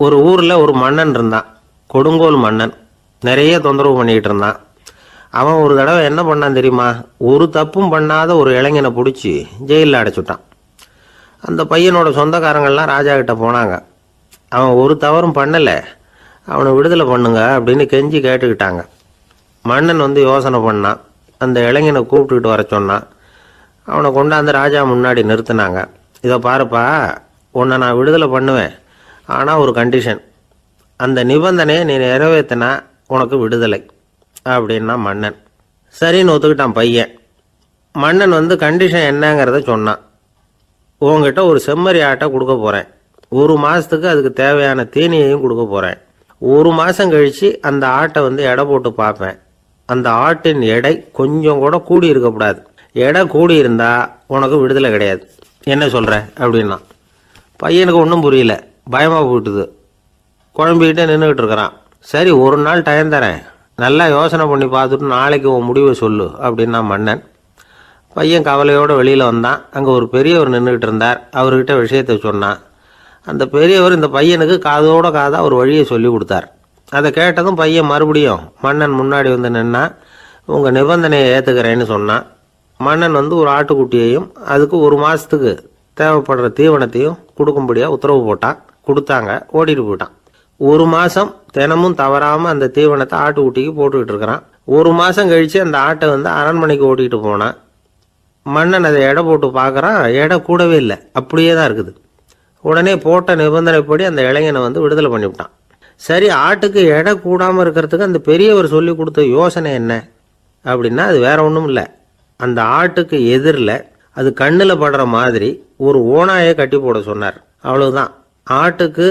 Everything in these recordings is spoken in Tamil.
ஒரு ஊரில் ஒரு மன்னன் இருந்தான். கொடுங்கோல் மன்னன். நிறைய தொந்தரவு பண்ணிக்கிட்டு இருந்தான். அவன் ஒரு தடவை என்ன பண்ணான் தெரியுமா? ஒரு தப்பும் பண்ணாத ஒரு இளைஞனை பிடிச்சி ஜெயிலில் அடைச்சுட்டான். அந்த பையனோட சொந்தக்காரங்கள்லாம் ராஜா கிட்ட போனாங்க. அவன் ஒரு தவறும் பண்ணலை, அவனை விடுதலை பண்ணுங்க அப்படின்னு கெஞ்சி கேட்டுக்கிட்டாங்க. மன்னன் யோசனை பண்ணான். அந்த இளைஞனை கூப்பிட்டுக்கிட்டு வர சொன்னான். அவனை கொண்டாந்து ராஜா முன்னாடி நிறுத்தினாங்க. இதை பாருப்பா, உன்னை நான் விடுதலை பண்ணுவேன், ஆனால் ஒரு கண்டிஷன். அந்த நிபந்தனையை நீ நிறைவேற்றினா உனக்கு விடுதலை அப்படின்னா மன்னன். சரின்னு ஒத்துக்கிட்டான் பையன். மன்னன் கண்டிஷன் என்னங்கிறத சொன்னான். உங்ககிட்ட ஒரு செம்மறி ஆட்டை கொடுக்க போகிறேன். ஒரு மாதத்துக்கு அதுக்கு தேவையான தீனியையும் கொடுக்க போகிறேன். ஒரு மாதம் கழித்து அந்த ஆட்டை எடை போட்டு பார்ப்பேன். அந்த ஆட்டின் எடை கொஞ்சம் கூட கூடி இருக்கக்கூடாது. எடை கூடி இருந்தால் உனக்கு விடுதலை கிடையாது. என்ன சொல்கிற அப்படின்னா. பையனுக்கு ஒன்றும் புரியல, பயமாக போயிட்டுது. குழம்பிக்கிட்டே நின்றுக்கிட்டு இருக்கிறான். சரி, ஒரு நாள் டைம் தரேன், நல்லா யோசனை பண்ணி பார்த்துட்டு நாளைக்கு உன் முடிவை சொல்லு அப்படின்னா மன்னன். பையன் கவலையோடு வெளியில் வந்தான். அங்கே ஒரு பெரியவர் நின்றுக்கிட்டு இருந்தார். அவர்கிட்ட விஷயத்தை சொன்னான். அந்த பெரியவர் இந்த பையனுக்கு காதோட காதாக ஒரு வழியை சொல்லி கொடுத்தார். அதை கேட்டதும் பையன் மறுபடியும் மன்னன் முன்னாடி நின்னா, உங்கள் நிபந்தனையை ஏற்றுக்கிறேன்னு சொன்னான். மன்னன் ஒரு ஆட்டுக்குட்டியையும் அதுக்கு ஒரு மாதத்துக்கு தேவைப்படுற தீவனத்தையும் கொடுக்கும்படியாக உத்தரவு போட்டான். கொடுத்தாங்க. ஓடிட்டு போயிட்டான். ஒரு மாதம் தினமும் தவறாமல் அந்த தீவனத்தை ஆட்டுக்குட்டிக்கு போட்டுக்கிட்டு இருக்கிறான். ஒரு மாதம் கழித்து அந்த ஆட்டை அரண்மனைக்கு ஓட்டிகிட்டு போனான். மன்னன் அதை எடை போட்டு பார்க்குறான். எடை கூடவே இல்லை, அப்படியே தான் இருக்குது. உடனே போட்ட நிபந்தனைப்படி அந்த இளைஞனை விடுதலை பண்ணிவிட்டான். சரி, ஆட்டுக்கு எடை கூடாமல் இருக்கிறதுக்கு அந்த பெரியவர் சொல்லி கொடுத்த யோசனை என்ன அப்படின்னா, அது வேற ஒன்றும் இல்லை. அந்த ஆட்டுக்கு எதிரில் அது கண்ணில் படுற மாதிரி ஒரு ஓநாயை கட்டி போட சொன்னார். அவ்வளவுதான். ஆட்டுக்கு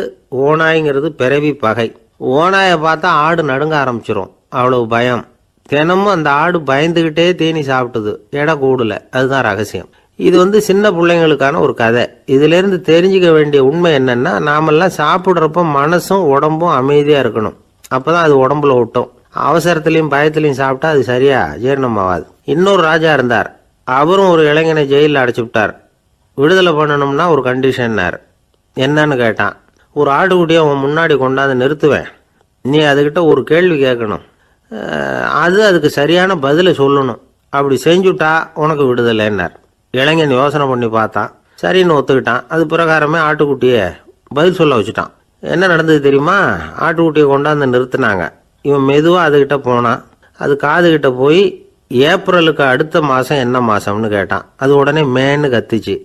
ஓநாய்ங்கிறது பிறவி பகை. ஓநாயை பார்த்தா ஆடு நடுங்க ஆரம்பிச்சிரும், அவ்வளவு பயம். தினமும் அந்த ஆடு பயந்துக்கிட்டே தீனி சாப்பிட்டுது, எடை கூடல. அதுதான் ரகசியம். இது சின்ன பிள்ளைங்களுக்கான ஒரு கதை. இதிலேருந்து தெரிஞ்சுக்க வேண்டிய உண்மை என்னன்னா, நாமெல்லாம் சாப்பிட்றப்ப மனசும் உடம்பும் அமைதியாக இருக்கணும். அப்போதான் அது உடம்புல விட்டும். அவசரத்துலையும் பயத்துலையும் சாப்பிட்டா அது சரியா ஜீரணம் ஆகாது. இன்னொரு ராஜா இருந்தார். அவரும் ஒரு இளைஞனை ஜெயிலில் அடைச்சி விட்டார். விடுதலை பண்ணணும்னா ஒரு கண்டிஷன்னார். என்னன்னு கேட்டான். ஒரு ஆட்டுக்குட்டியை அவன் முன்னாடி கொண்டாந்து நிறுத்துவேன், நீ அதுக்கிட்ட ஒரு கேள்வி கேட்கணும், அதுக்கு சரியான பதிலை சொல்லணும். அப்படி செஞ்சுட்டா உனக்கு விடுதலைன்னார். இளைஞன் யோசனை பண்ணி பார்த்தான். சரின்னு ஒத்துக்கிட்டான். அது பிரகாரமே ஆட்டுக்குட்டியை பதில் சொல்ல வச்சுட்டான். என்ன நடந்தது தெரியுமா? ஆட்டுக்குட்டியை கொண்டாந்து நிறுத்தினாங்க. இவன் மெதுவாக அதுக்கிட்ட போனான். அது காதுகிட்ட போய் ஏப்ரலுக்கு அடுத்த மாதம் என்ன மாதம்னு கேட்டான். அது உடனே மேன்னு கத்திச்சு.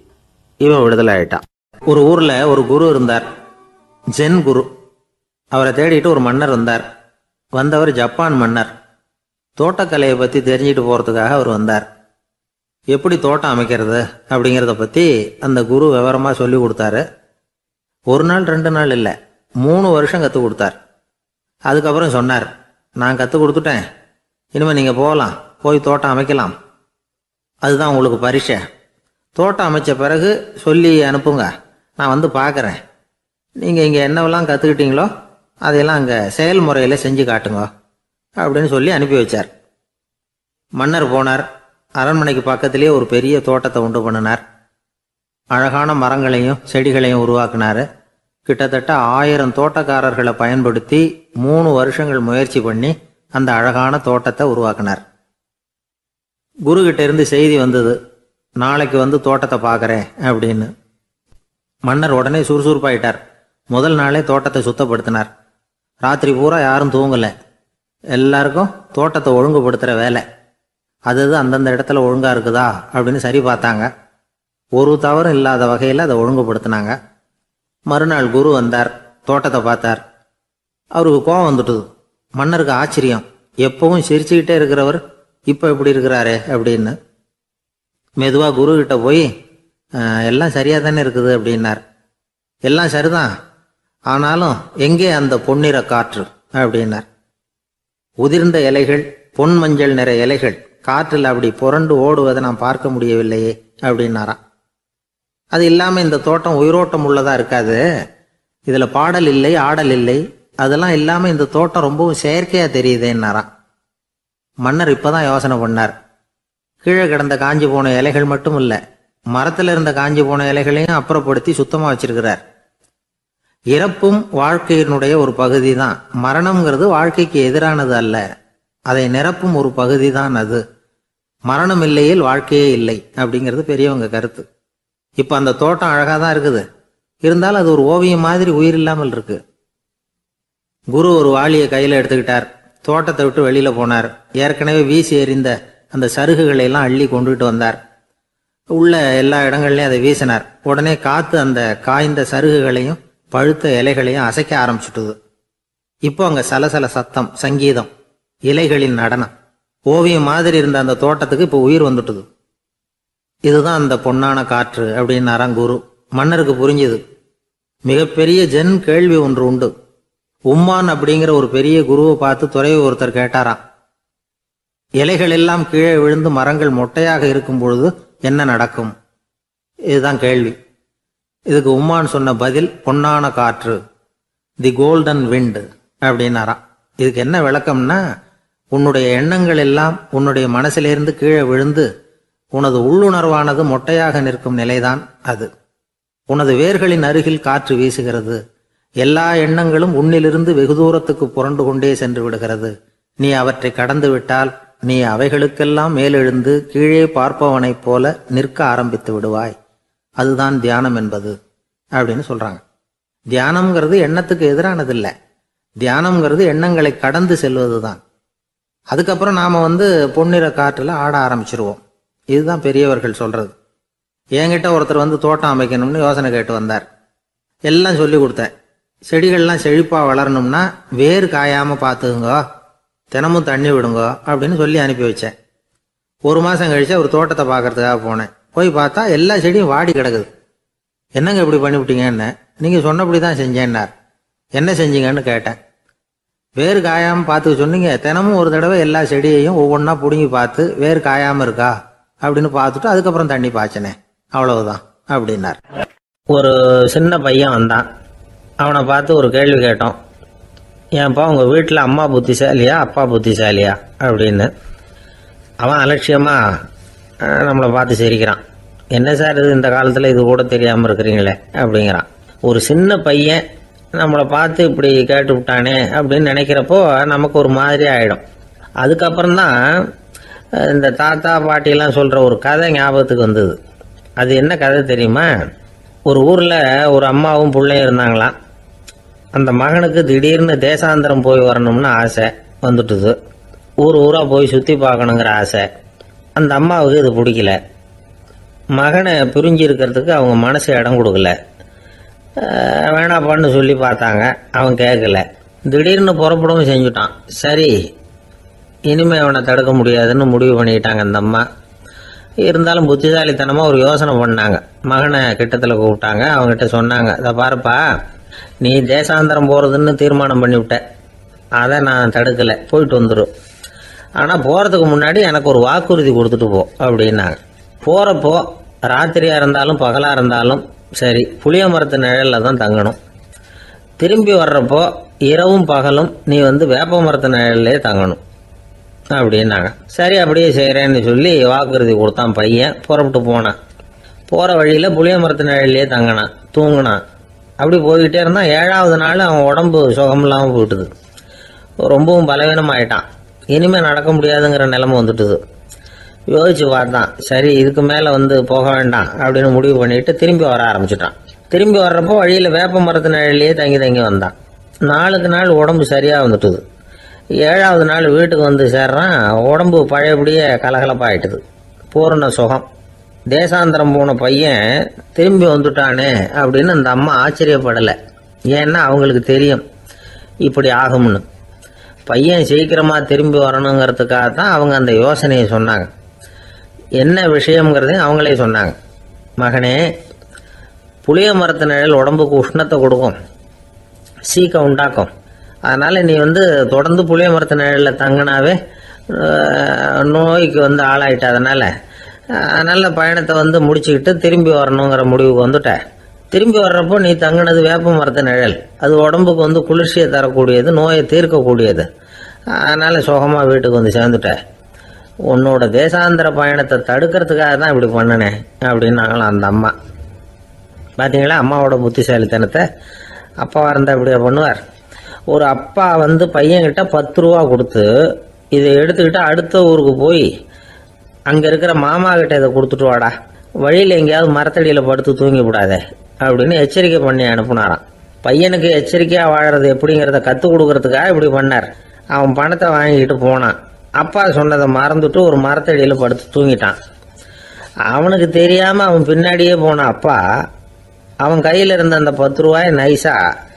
இவன் விடுதலை ஆயிட்டான். ஒரு ஊரில் ஒரு குரு இருந்தார், ஜென் குரு. அவரை தேடிட்டு ஒரு மன்னர் வந்தார். வந்தவர் ஜப்பான் மன்னர். தோட்டக்கலையை பற்றி தெரிஞ்சுட்டு போகிறதுக்காக அவர் வந்தார். எப்படி தோட்டம் அமைக்கிறது அப்படிங்கிறத பற்றி அந்த குரு விவரமாக சொல்லி கொடுத்தாரு. ஒரு நாள் 2 நாள் இல்லை, 3 வருஷம் கற்றுக் கொடுத்தார். அதுக்கப்புறம் சொன்னார், நான் கற்றுக் கொடுத்துட்டேன், இனிமேல் நீங்கள் போகலாம், போய் தோட்டம் அமைக்கலாம். அதுதான் உங்களுக்கு பரீட்சை. தோட்டம் அமைச்ச பிறகு சொல்லி அனுப்புங்க, நான் பார்க்குறேன். நீங்கள் இங்கே என்னவெல்லாம் கற்றுக்கிட்டீங்களோ அதையெல்லாம் அங்கே செயல்முறையில் செஞ்சு காட்டுங்க அப்படின்னு சொல்லி அனுப்பி வச்சார். மன்னர் போனார். அரண்மனைக்கு பக்கத்திலேயே ஒரு பெரிய தோட்டத்தை உண்டு பண்ணினார். அழகான மரங்களையும் செடிகளையும் உருவாக்கினார். கிட்டத்தட்ட 1000 தோட்டக்காரர்களை பயன்படுத்தி 3 வருஷங்கள் முயற்சி பண்ணி அந்த அழகான தோட்டத்தை உருவாக்கினார். குருகிட்ட இருந்து செய்தி வந்தது, நாளைக்கு தோட்டத்தை பார்க்குறேன் அப்படின்னு. மன்னர் உடனே சுறுசுறுப்பாயிட்டார். முதல் நாளே தோட்டத்தை சுத்தப்படுத்தினார். ராத்திரி பூரா யாரும் தூங்கலை. எல்லாருக்கும் தோட்டத்தை ஒழுங்குபடுத்துகிற வேலை. அது அந்தந்த இடத்துல ஒழுங்காக இருக்குதா அப்படின்னு சரி பார்த்தாங்க. ஒரு தவறும் இல்லாத வகையில் அதை ஒழுங்குபடுத்தினாங்க. மறுநாள் குரு வந்தார், தோட்டத்தை பார்த்தார். அவருக்கு கோபம் வந்துட்டுது. மன்னருக்கு ஆச்சரியம், எப்பவும் சிரிச்சுக்கிட்டே இருக்கிறவர் இப்போ எப்படி இருக்கிறாரே அப்படின்னு. மெதுவாக குருக்கிட்ட போய், எல்லாம் சரியாக தானே இருக்குது அப்படின்னார். எல்லாம் சரிதான், ஆனாலும் எங்கே அந்த பொன்னிற காற்று அப்படின்னார். உதிர்ந்த இலைகள், பொன் மஞ்சள் நிற இலைகள் காற்றில் அப்படி புரண்டு ஓடுவதை நான் பார்க்க முடியவில்லையே அப்படின்னாராம். அது இல்லாமல் இந்த தோட்டம் உயிரோட்டம் உள்ளதாக இருக்காது, இதில் பாடல் இல்லை, ஆடல் இல்லை, அதெல்லாம் இல்லாமல் இந்த தோட்டம் ரொம்பவும் செயற்கையாக தெரியுதுன்னாராம். மன்னர் இப்போதான் யோசனை பண்ணார். கீழே கிடந்த காஞ்சி போன இலைகள் மட்டும் இல்லை, மரத்தில் இருந்த காஞ்சி போன இலைகளையும் அப்புறப்படுத்தி சுத்தமாக வச்சிருக்கிறார். இறப்பும் வாழ்க்கையினுடைய ஒரு பகுதி தான். மரணம்ங்கிறது வாழ்க்கைக்கு எதிரானது அல்ல, அதை நிரப்பும் ஒரு பகுதி தான் அது. மரணம் இல்லையில் வாழ்க்கையே இல்லை அப்படிங்கிறது பெரியவங்க கருத்து. இப்ப அந்த தோட்டம் அழகா தான் இருக்குது, இருந்தாலும் அது ஒரு ஓவியம் மாதிரி உயிர் இல்லாமல் இருக்கு. குரு ஒரு வாளியை கையில எடுத்துக்கிட்டார், தோட்டத்தை விட்டு வெளியில போனார். ஏற்கனவே வீசி எறிந்த அந்த சருகுகளை எல்லாம் அள்ளி கொண்டுகிட்டு வந்தார். உள்ள எல்லா இடங்கள்லயும் அதை வீசினார். உடனே காத்து அந்த காய்ந்த சருகுகளையும் பழுத்த இலைகளையும் அசைக்க ஆரம்பிச்சுட்டுது. இப்போ அங்க சலசல சத்தம், சங்கீதம், இலைகளின் நடனம். ஓவியம் மாதிரி இருந்த அந்த தோட்டத்துக்கு இப்போ உயிர் வந்துட்டுது. இதுதான் அந்த பொன்னான காற்று அப்படின்னாராம் குரு. மன்னருக்கு புரிஞ்சுது. மிகப்பெரிய ஜென் கேள்வி ஒன்று உண்டு. உம்மான் அப்படிங்கிற ஒரு பெரிய குருவை பார்த்து துறவி ஒருத்தர் கேட்டாராம், இலைகள் எல்லாம் கீழே விழுந்து மரங்கள் மொட்டையாக இருக்கும் பொழுது என்ன நடக்கும்? இதுதான் கேள்வி. இதுக்கு உம்மான் சொன்ன பதில் பொன்னான காற்று, தி கோல்டன் விண்ட் அப்படின்னாராம். இதுக்கு என்ன விளக்கம்னா, உன்னுடைய எண்ணங்கள் எல்லாம் உன்னுடைய மனசிலிருந்து கீழே விழுந்து உனது உள்ளுணர்வானது மொட்டையாக நிற்கும் நிலைதான் அது. உனது வேர்களின் அருகில் காற்று வீசுகிறது. எல்லா எண்ணங்களும் உன்னிலிருந்து வெகு தூரத்துக்கு புரண்டு கொண்டே சென்று விடுகிறது. நீ அவற்றை கடந்து விட்டால் நீ அவைகளுக்கெல்லாம் மேலெழுந்து கீழே பார்ப்பவனைப் போல நிற்க ஆரம்பித்து விடுவாய். அதுதான் தியானம் என்பது அப்படின்னு சொல்றாங்க. தியானம்ங்கிறது எண்ணத்துக்கு எதிரானதில்லை. தியானம்ங்கிறது எண்ணங்களை கடந்து செல்வதுதான். அதுக்கப்புறம் நாம பொன்னிற காற்றுல ஆட ஆரம்பிச்சிருவோம். இதுதான் பெரியவர்கள் சொல்றது. என்கிட்ட ஒருத்தர் தோட்டம் அமைக்கணும்னு யோசனை கேட்டு வந்தார். எல்லாம் சொல்லி கொடுத்தேன். செடிகள்லாம் செழிப்பா வளரணும்னா வேர் காயாம பார்த்துக்குங்க, தினமும் தண்ணி விடுங்க அப்படின்னு சொல்லி அனுப்பி வச்சேன். ஒரு மாசம் கழிச்சு ஒரு தோட்டத்தை பார்க்கறதுக்காக போனேன். போய் பார்த்தா எல்லா செடியும் வாடி கிடக்குது. என்னங்க இப்படி பண்ணிவிட்டீங்கன்னு. நீங்க சொன்னபடிதான் செஞ்சேன்னார். என்ன செஞ்சீங்கன்னு கேட்டேன். வேர் காயாம பார்த்துக்க சொன்னீங்க, தினமும் ஒரு தடவை எல்லா செடியையும் ஒவ்வொன்றா பிடுங்கி பார்த்து வேர் காயாம இருக்கா அப்படின்னு பார்த்துட்டு அதுக்கப்புறம் தண்ணி பாய்ச்சனே, அவ்வளவுதான் அப்படின்னார். ஒரு சின்ன பையன் வந்தான். அவனை பார்த்து ஒரு கேள்வி கேட்டோம். ஏன்ப்பா உங்க வீட்டில் அம்மா புத்திசாலியா அப்பா புத்திசாலியா அப்படின்னு. அவன் அலட்சியமா நம்மளை பார்த்து சிரிக்கிறான். என்ன சார் இது, இந்த காலத்தில் இது கூட தெரியாமல் இருக்கிறீங்களே அப்படிங்கிறான். ஒரு சின்ன பையன் நம்மளை பார்த்து இப்படி கேட்டு விட்டானே அப்படின்னு நினைக்கிறப்போ நமக்கு ஒரு மாதிரி ஆகிடும். அதுக்கப்புறம்தான் இந்த தாத்தா பாட்டிலாம் சொல்கிற ஒரு கதை ஞாபகத்துக்கு வந்தது. அது என்ன கதை தெரியுமா? ஒரு ஊரில் ஒரு அம்மாவும் பிள்ளையும் இருந்தாங்களாம். அந்த மகனுக்கு திடீர்னு தேசாந்திரம் போய் வரணும்னு ஆசை வந்துட்டுது. ஊராக போய் சுற்றி பார்க்கணுங்கிற ஆசை. அந்த அம்மாவுக்கு இது பிடிக்கல. மகனை பிரிஞ்சு இருக்கிறதுக்கு அவங்க மனசு இடம் கொடுக்கல. வேணாப்பான்னு சொல்லி பார்த்தாங்க, அவன் கேட்கல. திடீர்னு புறப்படவும் செஞ்சுட்டான். சரி, இனிமே அவனை தடுக்க முடியாதுன்னு முடிவு பண்ணிக்கிட்டாங்க அந்த அம்மா. இருந்தாலும் புத்திசாலித்தனமாக ஒரு யோசனை பண்ணாங்க. மகனை கிட்டத்தில் கூப்பிட்டாங்க. அவங்ககிட்ட சொன்னாங்க, இதை பாருப்பா, நீ தேசாந்தரம் போகிறதுன்னு தீர்மானம் பண்ணிவிட்ட, அதை நான் தடுக்கலை, போயிட்டு வந்துடும். ஆனால் போகிறதுக்கு முன்னாடி எனக்கு ஒரு வாக்குறுதி கொடுத்துட்டு போ அப்படின்னாங்க. போகிறப்போ ராத்திரியாக இருந்தாலும் பகலாக இருந்தாலும் சரி, புளிய மரத்து நிழலில் தான் தங்கணும். திரும்பி வர்றப்போ இரவும் பகலும் நீ வேப்ப மரத்து நிழல்லே தங்கணும் அப்படின்னாங்க. சரி, அப்படியே செய்கிறேன்னு சொல்லி வாக்குறுதி கொடுத்தான் பையன். புறப்பட்டு போனான். போகிற வழியில் புளிய மரத்து நிழல்லே தங்கினான், தூங்கினான். அப்படி போய்கிட்டே இருந்தான். 7வது நாள் அவன் உடம்பு சுகமில்லாமல் போயிட்டுது. ரொம்பவும் பலவீனமாயிட்டான். இனிமேல் நடக்க முடியாதுங்கிற நிலைமை வந்துட்டுது. யோசிச்சு பார்த்தான். சரி, இதுக்கு மேலே போக வேண்டாம் அப்படின்னு முடிவு பண்ணிட்டு திரும்பி வர ஆரம்பிச்சிட்டான். திரும்பி வர்றப்போ வழியில் வேப்ப மரத்து நிழல்லையே தங்கி வந்தான். நாளுக்கு நாள் உடம்பு சரியாக வந்துட்டுது. 7வது நாள் வீட்டுக்கு சேர்றான். உடம்பு பழையபடியே கலகலப்பாயிட்டுது. பூரண சுகம். தேசாந்திரம் போன பையன் திரும்பி வந்துட்டானே அப்படின்னு அந்த அம்மா ஆச்சரியப்படலை. ஏன்னா அவங்களுக்கு தெரியும் இப்படி ஆகும்னு. பையன் சீக்கிரமாக திரும்பி வரணுங்கிறதுக்காக தான் அவங்க அந்த யோசனையை சொன்னாங்க. என்ன விஷயங்கிறதையும் அவங்களே சொன்னாங்க. மகனே, புளிய மரத்து நிழல் உடம்புக்கு உஷ்ணத்தை கொடுக்கும், சீக்கம் உண்டாக்கும். அதனால் நீ தொடர்ந்து புளிய மரத்து நிழலில் தங்கினாவே நோய்க்கு ஆளாயிட்ட. அதனால் பயணத்தை முடிச்சுக்கிட்டு திரும்பி வரணுங்கிற முடிவுக்கு வந்துட்ட. திரும்பி வர்றப்போ நீ தங்கினது வேப்ப மரத்து நிழல். அது உடம்புக்கு குளிர்ச்சியை தரக்கூடியது, நோயை தீர்க்கக்கூடியது. அதனால் சுகமாக வீட்டுக்கு சேர்ந்துட்ட. உன்னோட தேசாந்திர பயணத்தை தடுக்கிறதுக்காக தான் இப்படி பண்ணினேன் அப்படின்னாங்களாம் அந்த அம்மா. பார்த்தீங்களா அம்மாவோட புத்திசாலித்தனத்தை? அப்பாவாக இருந்தால் இப்படியா பண்ணுவார்? ஒரு அப்பா வந்து பையன்கிட்ட 10 ரூபா கொடுத்து இதை எடுத்துக்கிட்டு அடுத்த ஊருக்கு போய் அங்கே இருக்கிற மாமா கிட்ட இதை கொடுத்துட்டு வாடா, வழியில் எங்கேயாவது மரத்தடியில் படுத்து தூங்கி விடாதே அப்படின்னு எச்சரிக்கை பண்ணி அனுப்புனாராம். பையனுக்கு எச்சரிக்கையாக வாழறது எப்படிங்கிறத கற்றுக் கொடுக்கறதுக்காக இப்படி பண்ணார். அவன் பணத்தை வாங்கிக்கிட்டு போனான். அப்பா சொன்னதை மறந்துட்டு ஒரு மரத்தடியில் படுத்து தூங்கிட்டான். அவனுக்கு தெரியாமல் அவன் பின்னாடியே போன அப்பா அவன் கையில் இருந்த அந்த 10 ரூபாயை நைஸாக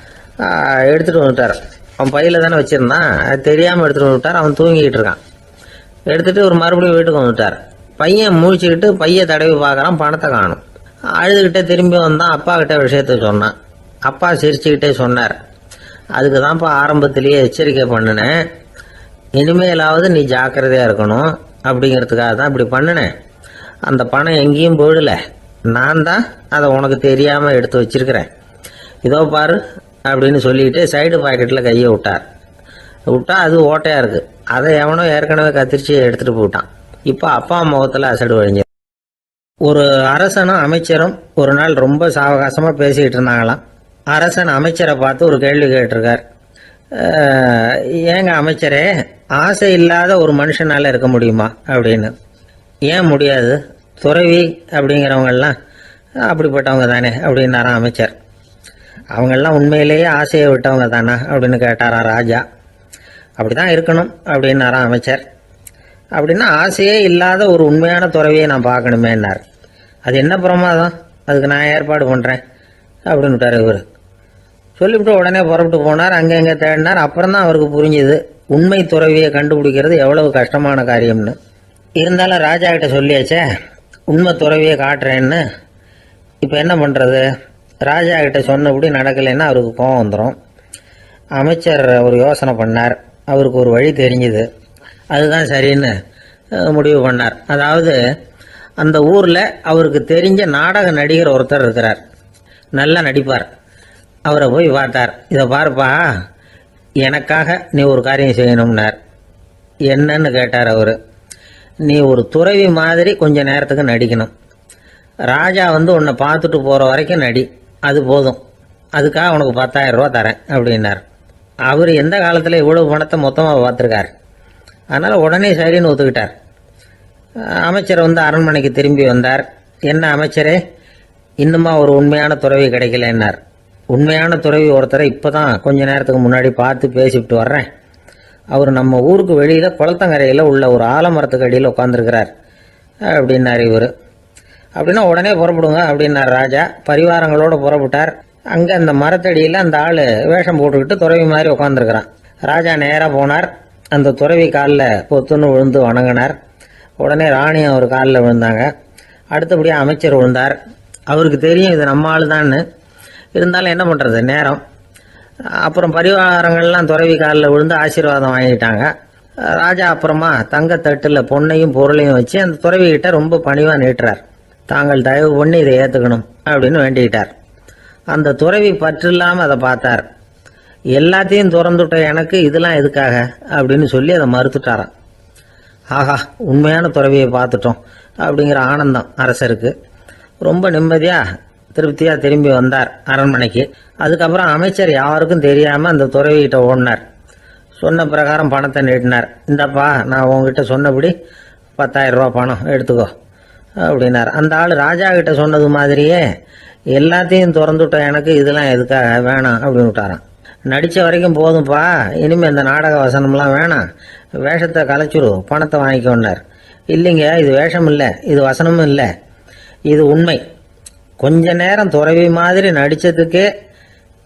எடுத்துகிட்டு வந்துட்டார். அவன் பையில் தானே வச்சுருந்தான், அது தெரியாமல் எடுத்துகிட்டு வந்துட்டார். அவன் தூங்கிக்கிட்டு இருக்கான். எடுத்துகிட்டு ஒரு மறுபடியும் வீட்டுக்கு வந்துட்டார். பையன் முழிச்சுக்கிட்டு பையை தடவி பார்க்குறான், பணத்தை காணும். அழுதுகிட்டே திரும்பி வந்தான். அப்பா கிட்ட விஷயத்த சொன்னான். அப்பா சிரிச்சுக்கிட்டே சொன்னார், அதுக்கு தான்ப்பா ஆரம்பத்திலேயே எச்சரிக்கை பண்ணினேன், இனிமேலாவது நீ ஜாக்கிரதையாக இருக்கணும் அப்படிங்கிறதுக்காக தான் இப்படி பண்ணினேன். அந்த பணம் எங்கேயும் போயிடல, நான் தான் அதை உனக்கு தெரியாமல் எடுத்து வச்சிருக்கிறேன், இதோ பாரு அப்படின்னு சொல்லிட்டு சைடு பாக்கெட்டில் கையை விட்டா அது ஓட்டையாக இருக்குது. அதை எவனோ ஏற்கனவே கத்திரிச்சு எடுத்துகிட்டு போட்டான். இப்போ அப்பா முகத்தில் அசடு வழிஞ்சு. ஒரு அரசனும் அமைச்சரும் ஒரு நாள் ரொம்ப சாவகாசமாக பேசிக்கிட்டு இருந்தாங்களாம். அரசன் அமைச்சரை பார்த்து ஒரு கேள்வி கேட்டிருக்கார். ஏங்க அமைச்சரே, ஆசை இல்லாத ஒரு மனுஷனால இருக்க முடியுமா அப்படின்னு. ஏன் முடியாது, துறவி அப்படிங்கிறவங்கெல்லாம் அப்படிப்பட்டவங்க தானே அப்படின்னாராம் அமைச்சர். அவங்கெல்லாம் உண்மையிலேயே ஆசையை விட்டவங்க தானா அப்படின்னு கேட்டாராம் ராஜா. அப்படி தான் இருக்கணும் அப்படின்னாராம் அமைச்சர். அப்படின்னா ஆசையே இல்லாத ஒரு உண்மையான துறவியை நான் பார்க்கணுமேன்னார். அது என்ன பிரமாதம், அதுக்கு நான் ஏற்பாடு பண்ணுறேன் அப்படின்னு விட்டார் இவர். சொல்லிவிட்டு உடனே புறப்பட்டு போனார். அங்கே எங்கே தேடினார். அப்புறம் தான் அவருக்கு புரிஞ்சுது உண்மை துறவியை கண்டுபிடிக்கிறது எவ்வளவு கஷ்டமான காரியம்னு. இருந்தாலும் ராஜா கிட்ட சொல்லியாச்சே, உண்மை துறவியை காட்டுறேன்னு. இப்போ என்ன பண்ணுறது? ராஜா கிட்ட சொன்னபடி நடக்கலைன்னா அவருக்கு கோபம் வந்துடும். அமைச்சர் ஒரு யோசனை பண்ணார். அவருக்கு ஒரு வழி தெரிஞ்சுது. அதுதான் சரின்னு முடிவு பண்ணார். அதாவது அந்த ஊரில் அவருக்கு தெரிஞ்ச நாடக நடிகர் ஒருத்தர் இருக்கிறார், நல்லா நடிப்பார். அவரை போய் பார்த்தார். இதை பாருப்பா, எனக்காக நீ ஒரு காரியம் செய்யணும்னார். என்னன்னு கேட்டார் அவர். நீ ஒரு துறவி மாதிரி கொஞ்ச நேரத்துக்கு நடிக்கணும். ராஜா வந்து உன்னை பார்த்துட்டு போகிற வரைக்கும் நடி, அது போதும். அதுக்காக உனக்கு 10,000 ரூபா தரேன் அப்படின்னார். அவர் எந்த காலத்தில் இவ்வளவு பணத்தை மொத்தமாக பார்த்துருக்கார். அதனால் உடனே சரின்னு ஒத்துக்கிட்டார். அமைச்சர் வந்து அரண்மனைக்கு திரும்பி வந்தார். என்ன அமைச்சரே, இன்னுமா ஒரு உண்மையான துறவி கிடைக்கலன்னார். உண்மையான துறவி ஒருத்தரை இப்போ தான் கொஞ்ச நேரத்துக்கு முன்னாடி பார்த்து பேசிவிட்டு வர்றேன். அவர் நம்ம ஊருக்கு வெளியில் குளத்தங்கரையில் உள்ள ஒரு ஆலமரத்துக்கு அடியில் உட்காந்துருக்கிறார் அப்படின்னார் இவர். அப்படின்னா உடனே புறப்படுங்க அப்படின்னார் ராஜா. பரிவாரங்களோடு புறப்பட்டார். அங்கே அந்த மரத்தடியில் அந்த ஆள் வேஷம் போட்டுக்கிட்டு துறவி மாதிரி உட்காந்துருக்கிறான். ராஜா நேராக போனார். அந்த துறவி காலில் பொத்துன்னு விழுந்து வணங்கினார். உடனே ராணி அவர் காலில் விழுந்தாங்க. அடுத்தபடியாக அமைச்சர் விழுந்தார். அவருக்கு தெரியும் இது நம்ம ஆள் தான்னு. இருந்தாலும் என்ன பண்ணுறது, நேரம். அப்புறம் பரிவாரங்கள்லாம் துறவி காலில் விழுந்து ஆசீர்வாதம் வாங்கிட்டாங்க. ராஜா அப்புறமா தங்கத்தட்டில் பொண்ணையும் பொருளையும் வச்சு அந்த துறவிகிட்ட ரொம்ப பணிவாக நீட்டுறார். தாங்கள் தயவு பண்ணி இதை ஏற்றுக்கணும் அப்படின்னு வேண்டிக்கிட்டார். அந்த துறவி பற்று இல்லாமல் அதை பார்த்தார். எல்லாத்தையும் திறந்துட்ட எனக்கு இதெல்லாம் எதுக்காக அப்படின்னு சொல்லி அதை மறுத்துட்டாராம். ஆஹா, உண்மையான துறவியை பார்த்துட்டோம் அப்படிங்கிற ஆனந்தம் அரசருக்கு. ரொம்ப நிம்மதியாக திருப்தியாக திரும்பி வந்தார் அரண்மனைக்கு. அதுக்கப்புறம் அமைச்சர் யாருக்கும் தெரியாமல் அந்த துறவிகிட்ட ஓடினார். சொன்ன பிரகாரம் பணத்தை நீட்டினார். இந்தப்பா, நான் உங்ககிட்ட சொன்னபடி 10,000 ரூபா பணம் எடுத்துக்கோ அப்படின்னார். அந்த ஆள் ராஜா கிட்ட சொன்னது மாதிரியே எல்லாத்தையும் திறந்துவிட்ட எனக்கு இதெல்லாம் எதுக்காக வேணாம் அப்படின்னு விட்டாரான். நடித்த வரைக்கும் போதும்ப்பா, இனிமேல் இந்த நாடக வசனம்லாம் வேணாம், வேஷத்தை கலைச்சிரு, பணத்தை வாங்கிக்கோன்னார். இல்லைங்க, இது வேஷம் இல்லை, இது வசனமும் இல்லை, இது உண்மை. கொஞ்ச நேரம் துறவி மாதிரி நடித்ததுக்கே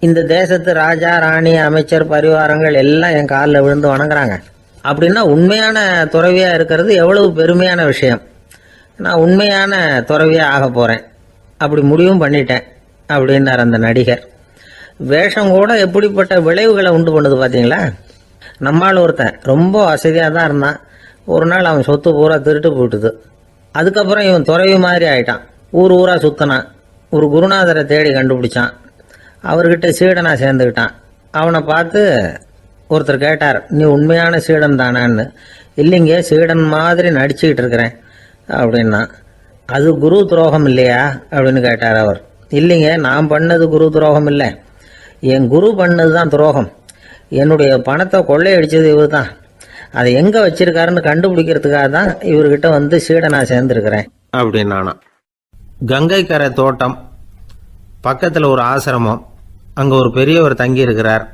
இந்த தேசத்து ராஜா, ராணி, அமைச்சர், பரிவாரங்கள் எல்லாம் என் காலில் விழுந்து வணங்குறாங்க. அப்படின்னா உண்மையான துறவியாக இருக்கிறது எவ்வளவு பெருமையான விஷயம். நான் உண்மையான துறவியாக ஆக போகிறேன், அப்படி முடிவும் பண்ணிட்டேன் அப்படின்னார் அந்த நடிகர். வேஷம் கூட எப்படிப்பட்ட விளைவுகளை உண்டு பண்ணுது பார்த்தீங்களா. நம்மால் ஒருத்தன் ரொம்ப வசதியாக தான் இருந்தான். ஒரு நாள் அவன் சொத்து பூரா திருட்டு போட்டுது. அதுக்கப்புறம் இவன் துறவி மாதிரி ஆயிட்டான். ஊர் ஊராக சுற்றினான். ஒரு குருநாதரை தேடி கண்டுபிடிச்சான். அவர்கிட்ட சீடனாக சேர்ந்துக்கிட்டான். அவனை பார்த்து ஒருத்தர் கேட்டார், நீ உண்மையான சீடன் தானான்னு. இல்லைங்க, சீடன் மாதிரி நடிச்சுக்கிட்டு இருக்கிறேன் அப்படின்னா. அது குரு துரோகம் இல்லையா அப்படின்னு கேட்டார் அவர். இல்லைங்க, நான் பண்ணது குரு துரோகம் இல்லை. என் குரு பண்ணது தான் துரோகம். என்னுடைய பணத்தை கொள்ளையடிச்சது இவர் தான். அதை எங்கே வச்சிருக்காருன்னு கண்டுபிடிக்கிறதுக்காக தான் இவர்கிட்ட வந்து சீடனா சேர்ந்துருக்கிறேன் அப்படின்னானா. கங்கை கரை தோட்டம் பக்கத்தில் ஒரு ஆசிரமம், அங்கே ஒரு பெரியவர் தங்கி இருக்கிறார்.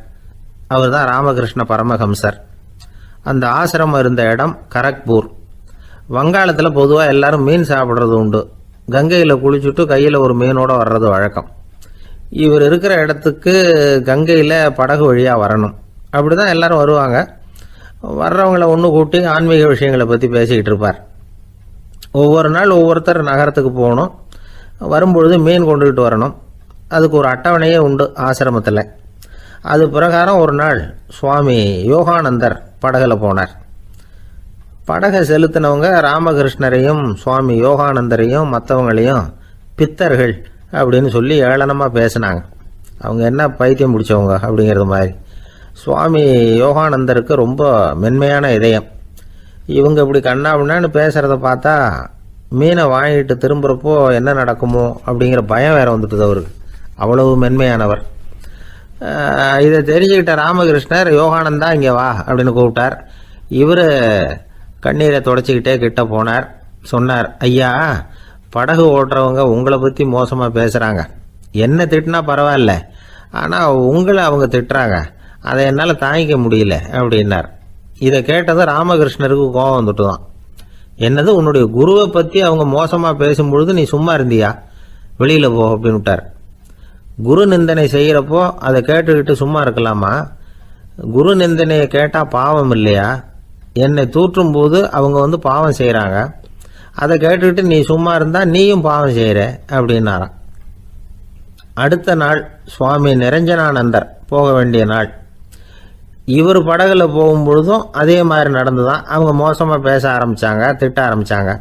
அவர் தான் ராமகிருஷ்ண பரமஹம்சர். அந்த ஆசிரமம் இருந்த இடம் கரக்பூர். வங்காளத்தில் பொதுவாக எல்லாரும் மீன் சாப்பிட்றது உண்டு. கங்கையில் குளிச்சுட்டு கையில் ஒரு மீனோட வர்றது வழக்கம். இவர் இருக்கிற இடத்துக்கு கங்கையில் படகு வழியாக வரணும். அப்படி தான் எல்லாரும் வருவாங்க. வர்றவங்களை ஒன்று கூட்டி ஆன்மீக விஷயங்களை பற்றி பேசிக்கிட்டு இருப்பார். ஒவ்வொரு நாள் ஒவ்வொருத்தர் நகரத்துக்கு போகணும். வரும்பொழுது மீன் கொண்டுகிட்டு வரணும். அதுக்கு ஒரு அட்டவணையே உண்டு ஆசிரமத்தில். அது பிரகாரம் ஒரு நாள் சுவாமி யோகானந்தர் படகுல போனார். படகை செலுத்தினவங்க ராமகிருஷ்ணரையும் சுவாமி யோகானந்தரையும் மற்றவங்களையும் பித்தர்கள் அப்படின்னு சொல்லி ஏளனமாக பேசினாங்க. அவங்க என்ன பைத்தியம் பிடிச்சவங்க அப்படிங்கிறது மாதிரி. சுவாமி யோகானந்தருக்கு ரொம்ப மென்மையான இதயம். இவங்க இப்படி கண்ணாபின்னான்னு பேசுகிறத பார்த்தா மீனை வாங்கிட்டு திரும்புகிறப்போ என்ன நடக்குமோ அப்படிங்கிற பயம் வேற வந்துட்டுது அவருக்கு. அவ்வளவு மென்மையானவர். இதை தெரிஞ்சுக்கிட்ட ராமகிருஷ்ணர் யோகானந்தா இங்கே வா அப்படின்னு கூப்பிட்டார். இவர் கண்ணீரை தொடச்சிக்கிட்டே கிட்ட போனார். சொன்னார், ஐயா, படகு ஓட்டுறவங்க உங்களை பற்றி மோசமாக பேசுகிறாங்க. என்ன திட்டினா பரவாயில்ல, ஆனால் உங்களை அவங்க திட்டுறாங்க. அதை என்னால் தாங்கிக்க முடியல அப்படின்னார். இதை கேட்டதும் ராமகிருஷ்ணருக்கு கோபம் வந்துட்டு தான். என்னது, உன்னுடைய குருவை பற்றி அவங்க மோசமாக பேசும்பொழுது நீ சும்மா இருந்தியா? வெளியில் போ அப்படின்னு விட்டார். குரு நிந்தனை செய்கிறப்போ அதை கேட்டுக்கிட்டு சும்மா இருக்கலாமா? குரு நிந்தனையை கேட்டால் பாவம் இல்லையா? என்னை தூற்றும் போது அவங்க வந்து பாவம் செய்கிறாங்க. அதை கேட்டுக்கிட்டு நீ சும்மா இருந்தால் நீயும் பாவம் செய்கிற அப்படின்னாராம். அடுத்த நாள் சுவாமி நிரஞ்சனானந்தர் போக வேண்டிய நாள். இவர் படகுல போகும்பொழுதும் அதே மாதிரி நடந்துதான். அவங்க மோசமாக பேச ஆரம்பித்தாங்க, திட்ட ஆரம்பித்தாங்க.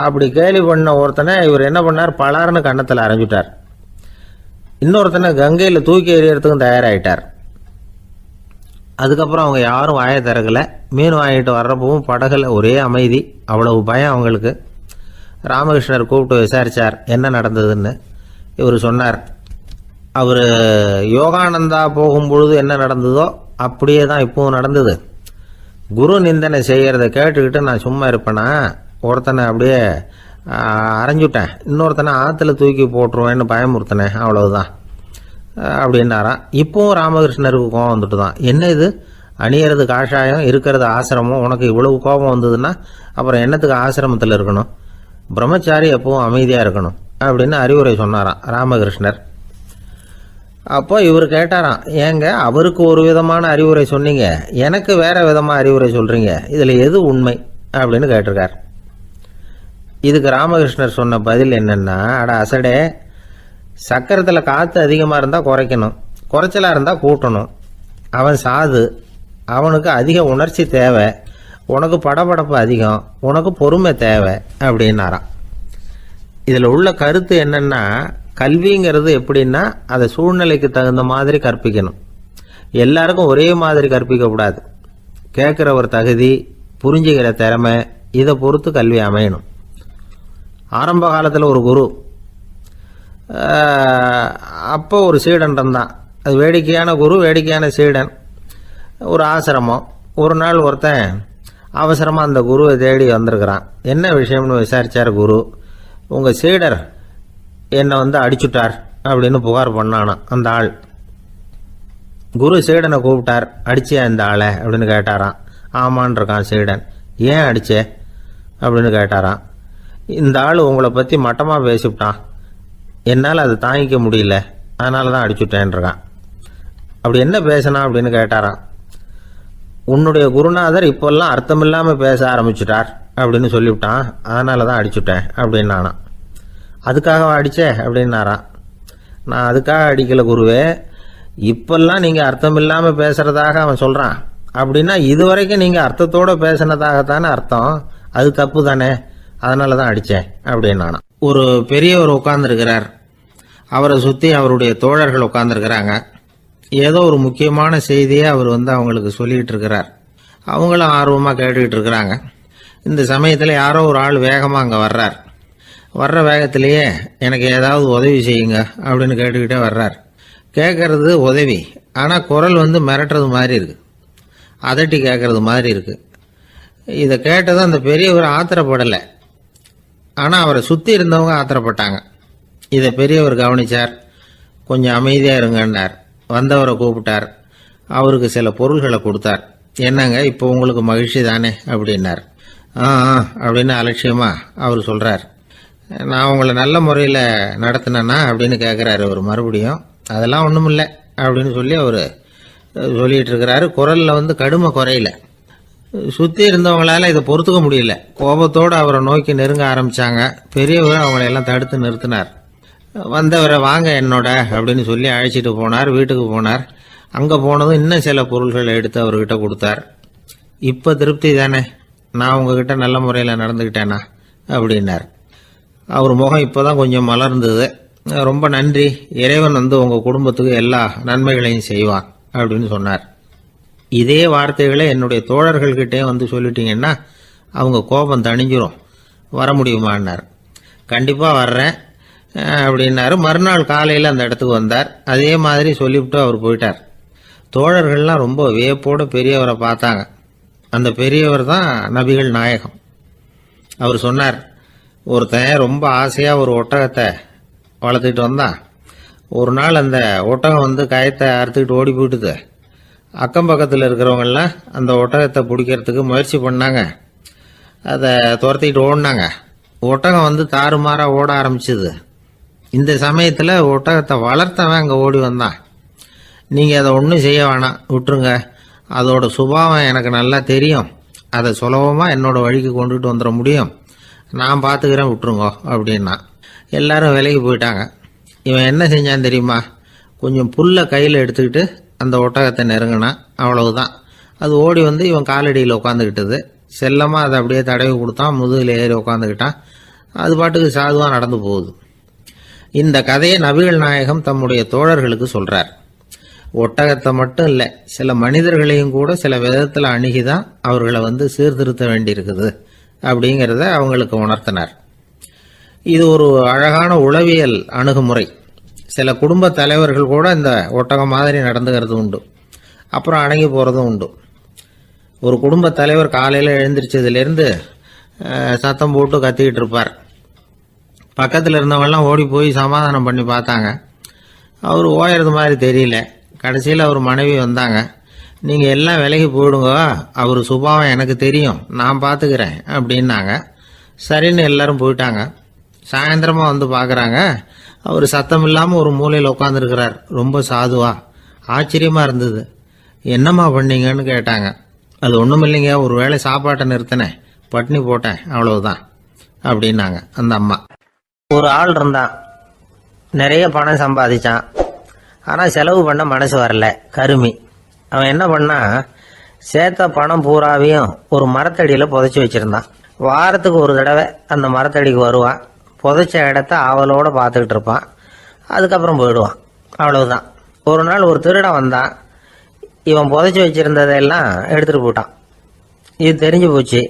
அப்படி கேலி பண்ண ஒருத்தனை இவர் என்ன பண்ணார், பலார்னு கன்னத்தில் அரைஞ்சிட்டார். இன்னொருத்தனை கங்கையில் தூக்கி எறியறதுக்கும் தயாராகிட்டார். அதுக்கப்புறம் அவங்க யாரும் வாயை திறக்கலை. மீன் வாங்கிட்டு வர்றப்பவும் படகுல ஒரே அமைதி. அவ்வளவு பயம் அவங்களுக்கு. ராமகிருஷ்ணர் கூப்பிட்டு விசாரித்தார் என்ன நடந்ததுன்னு. இவர் சொன்னார், அவர் யோகானந்தா போகும்பொழுது என்ன நடந்ததோ அப்படியே தான் இப்பவும் நடந்தது. குரு நிந்தனை செய்கிறத கேட்டுக்கிட்டு நான் சும்மா இருப்பேனா? ஒருத்தனை அப்படியே அரைஞ்சுட்டேன், இன்னொருத்தனை ஆற்றுல தூக்கி போட்டுருவேன்னு பயமுறுத்தினேன், அவ்வளவுதான் அப்படின்னாராம். இப்பவும் ராமகிருஷ்ணருக்கு கோபம் வந்துட்டு தான். என்ன இது, அணியறது காஷாயம், இருக்கிறது ஆசிரமம், உனக்கு இவ்வளவு கோபம் வந்ததுன்னா அப்புறம் என்னத்துக்கு ஆசிரமத்தில் இருக்கணும்? பிரம்மச்சாரி எப்பவும் அமைதியாக இருக்கணும் அப்படின்னு அறிவுரை சொன்னாராம் ராமகிருஷ்ணர். அப்போ இவர் கேட்டாராம், ஏங்க அவருக்கு ஒரு விதமான அறிவுரை சொன்னீங்க, எனக்கு வேற விதமாக அறிவுரை சொல்கிறீங்க, இதில் எது உண்மை அப்படின்னு கேட்டிருக்கார். இதுக்கு ராமகிருஷ்ணர் சொன்ன பதில் என்னன்னா, அட அசடே, சக்கரத்தில் காற்று அதிகமாக இருந்தால் குறைக்கணும், குறைச்சலாக இருந்தால் கூட்டணும். அவன் சாது, அவனுக்கு அதிக உணர்ச்சி தேவை, உனக்கு படபடப்பு அதிகம், உனக்கு பொறுமை தேவை அப்படின்னாராம். இதில் உள்ள கருத்து என்னன்னா, கல்விங்கிறது எப்படின்னா அதை சூழ்நிலைக்கு தகுந்த மாதிரி கற்பிக்கணும். எல்லாருக்கும் ஒரே மாதிரி கற்பிக்கக்கூடாது. கேட்குற ஒரு தகுதி, புரிஞ்சுக்கிற திறமை, இதை பொறுத்து கல்வி அமையணும். ஆரம்ப காலத்தில் ஒரு குரு, அப்போ ஒரு சீடன் இருந்தான். அது வேடிக்கையான குரு, வேடிக்கையான சீடன். ஒரு ஆசிரமம். ஒரு நாள் ஒருத்தன் அவசரமாக அந்த குருவை தேடி வந்திருக்கிறான். என்ன விஷயம்னு விசாரித்தார் குரு. உங்கள் சீடர் என்னை வந்து அடிச்சுட்டார் அப்படின்னு புகார் பண்ணானா அந்த ஆள். குரு சீடனை கூப்பிட்டார். அடிச்சியா இந்த ஆளை அப்படின்னு கேட்டாராம். ஆமான் இருக்கான் சீடன். ஏன் அடிச்சே அப்படின்னு கேட்டாராம். இந்த ஆள் உங்களை பற்றி மட்டமாக பேசிவிட்டான், என்னால் அதை தாங்கிக்க முடியல, அதனால தான் அடிச்சுட்டேன்ருக்கான். அப்படி என்ன பேசினா அப்படின்னு கேட்டாராம். உன்னுடைய குருநாதர் இப்போல்லாம் அர்த்தமில்லாமல் பேச ஆரம்பிச்சுட்டார் அப்படின்னு சொல்லிவிட்டான், அதனால தான் அடிச்சுட்டேன் அப்படின்னு நானாம். அதுக்காக அடித்தே அப்படின்னாராம். நான் அதுக்காக அடிக்கலை குருவே, இப்பெல்லாம் நீங்கள் அர்த்தம் இல்லாமல் பேசுகிறதாக அவன் சொல்கிறான், அப்படின்னா இதுவரைக்கும் நீங்கள் அர்த்தத்தோடு பேசினதாகத்தானே அர்த்தம், அது தப்பு தானே, அதனால தான் அடித்தேன் அப்படின்னு நானாம். ஒரு பெரியவர் உட்கார்ந்துருக்கிறார். அவரை சுற்றி அவருடைய தோழர்கள் உட்கார்ந்துருக்கிறாங்க. ஏதோ ஒரு முக்கியமான செய்தியை அவர் வந்து அவங்களுக்கு சொல்லிக்கிட்டு இருக்கிறார். அவங்களும் ஆர்வமாக கேட்டுக்கிட்டு இருக்கிறாங்க. இந்த சமயத்தில் யாரோ ஒரு ஆள் வேகமாக அங்கே வர்றார். வர்ற வேகத்திலேயே எனக்கு ஏதாவது உதவி செய்யுங்க அப்படின்னு கேட்டுக்கிட்டே வர்றார். கேட்கறது உதவி, ஆனால் குரல் வந்து மிரட்டுறது மாதிரி இருக்கு, அதட்டி கேட்கறது மாதிரி இருக்கு. இதை கேட்டதும் அந்த பெரியவர் ஆத்திரப்படலை, ஆனால் அவரை சுற்றி இருந்தவங்க ஆத்திரப்பட்டாங்க. இதை பெரியவர் கவனிச்சார். கொஞ்சம் அமைதியாக இருங்கன்னார். வந்தவரை கூப்பிட்டார். அவருக்கு சில பொருள்களை கொடுத்தார். என்னங்க இப்போ உங்களுக்கு மகிழ்ச்சி தானே அப்படின்னார். ஆ அப்படின்னு அலட்சியமா அவர் சொல்கிறார். நான் உங்களை நல்ல முறையில் நடத்தினேன்னா அப்படின்னு கேட்குறாரு அவர் மறுபடியும். அதெல்லாம் ஒன்றும் இல்லை அப்படின்னு சொல்லி அவர் சொல்லிகிட்டு இருக்கிறாரு. குரலில் வந்து கடுமை குறையில. சுற்றி இருந்தவங்களால இதை பொறுத்துக்க முடியல. கோபத்தோடு அவரை நோக்கி நெருங்க ஆரம்பித்தாங்க. பெரியவர் அவங்களையெல்லாம் தடுத்து நிறுத்தினார். வந்தவரை வாங்க என்னோட அப்படின்னு சொல்லி அழைச்சிட்டு போனார். வீட்டுக்கு போனார். அங்கே போனதும் இன்னும் சில பொருள்களை எடுத்து அவர்கிட்ட கொடுத்தார். இப்போ திருப்தி தானே, நான் உங்ககிட்ட நல்ல முறையில் நடந்துக்கிட்டேனா அப்படின்னார். அவர் முகம் இப்போ தான் கொஞ்சம் மலர்ந்தது. ரொம்ப நன்றி, இறைவன் வந்து உங்கள் குடும்பத்துக்கு எல்லா நன்மைகளையும் செய்வான் அப்படின்னு சொன்னார். இதே வார்த்தைகளை என்னுடைய தோழர்கள்கிட்டே வந்து சொல்லிட்டீங்கன்னா அவங்க கோபம் தணிஞ்சிரும், வர முடியுமான்னார். கண்டிப்பாக வர்றேன் அப்படின்னாரு. மறுநாள் காலையில் அந்த இடத்துக்கு வந்தார். அதே மாதிரி சொல்லிவிட்டு அவர் போயிட்டார். தோழர்கள்லாம் ரொம்ப வியப்போடு பெரியவரை பார்த்தாங்க. அந்த பெரியவர் தான் நபிகள் நாயகம். அவர் சொன்னார், ஒருத்தன் ரொம்ப ஆசையாக ஒரு ஒட்டகத்தை வளர்த்துக்கிட்டு வந்தான். ஒரு நாள் அந்த ஒட்டகம் வந்து கயத்தை அறுத்துக்கிட்டு ஓடி போயிட்டுது. அக்கம் பக்கத்தில் இருக்கிறவங்கெல்லாம் அந்த ஒட்டகத்தை பிடிக்கிறதுக்கு முயற்சி பண்ணாங்க. அதை துரத்திக்கிட்டு ஓடினாங்க. ஒட்டகம் வந்து தாறுமாறாக ஓட ஆரம்பிச்சுது. இந்த சமயத்தில் ஒட்டகத்தை வளர்த்தவன் அங்கே ஓடி வந்தான். நீங்கள் அதை ஒன்றும் செய்ய வேணாம், விட்டுருங்க, அதோட சுபாவம் எனக்கு நல்லா தெரியும், அதை சுலபமாக என்னோட வழிக்கு கொண்டுட்டு வந்துட முடியும், நான் பார்த்துக்கிறேன், விட்டுருங்கோ அப்படின்னா. எல்லாரும் விலைக்கு போயிட்டாங்க. இவன் என்ன செஞ்சான் தெரியுமா? கொஞ்சம் புல்லை கையில் எடுத்துக்கிட்டு அந்த ஒட்டகத்தை நெருங்கினான். அவ்வளவுதான். அது ஓடி வந்து இவன் காலடியில் உட்காந்துக்கிட்டது. செல்லமாக அதை அப்படியே தடவி கொடுத்தான். முதுகில் ஏறி உட்காந்துக்கிட்டான். அது பாட்டுக்கு சாதுவாக நடந்து போகுது. இந்த கதையை நபிகள் நாயகம் தம்முடைய தோழர்களுக்கு சொல்றார். ஒட்டகத்தை மட்டும் இல்லை, சில மனிதர்களையும் கூட சில விதத்தில் அணுகிதான் அவர்களை வந்து சீர்திருத்த வேண்டியிருக்குது அப்படிங்கிறத அவங்களுக்கு உணர்த்தினார். இது ஒரு அழகான உளவியல் அணுகுமுறை. சில குடும்ப தலைவர்கள் கூட இந்த ஒட்டகம் மாதிரி நடந்துக்கிறது உண்டு, அப்புறம் அடங்கி போகிறதும் உண்டு. ஒரு குடும்ப தலைவர் காலையில் எழுந்திரிச்சதுலேருந்து சத்தம் போட்டு கத்திக்கிட்டு இருப்பார். பக்கத்தில் இருந்தவங்கெல்லாம் ஓடி போய் சமாதானம் பண்ணி பார்த்தாங்க. அவர் ஓயறது மாதிரி தெரியல. கடைசியில் அவர் மனைவி வந்தாங்க. நீங்கள் எல்லாம் விலகி போயிடுங்க, அவர் சுபாவம் எனக்கு தெரியும், நான் பார்த்துக்கிறேன் அப்படின்னாங்க. சரின்னு எல்லாரும் போயிட்டாங்க. சாயந்தரமாக வந்து பார்க்குறாங்க, அவர் சத்தம் இல்லாமல் ஒரு மூலையில் உட்காந்துருக்கிறார். ரொம்ப சாதுவா. ஆச்சரியமாக இருந்தது. என்னம்மா பண்ணீங்கன்னு கேட்டாங்க. அது ஒன்றும் இல்லைங்க, ஒரு வேளை சாப்பாட்டை நிறுத்தினேன், பட்னி போட்டேன், அவ்வளவுதான் அப்படின்னாங்க அந்த அம்மா. ஒரு ஆள் இருந்தான், நிறைய பணம் சம்பாதிச்சான். ஆனால் செலவு பண்ண மனசு வரல, கருமி. அவன் என்ன பண்ணா, சேர்த்த பணம் பூராவையும் ஒரு மரத்தடியில் புதைச்சி வச்சுருந்தான். வாரத்துக்கு ஒரு தடவை அந்த மரத்தடிக்கு வருவான். புதைச்ச இடத்த ஆவலோடு பார்த்துக்கிட்டு இருப்பான். அதுக்கப்புறம் போயிடுவான். அவ்வளவுதான். ஒரு நாள் ஒரு திருடன் வந்தான். இவன் புதைச்சி வச்சுருந்ததெல்லாம் எடுத்துகிட்டு போட்டான். இது தெரிஞ்சு போச்சு.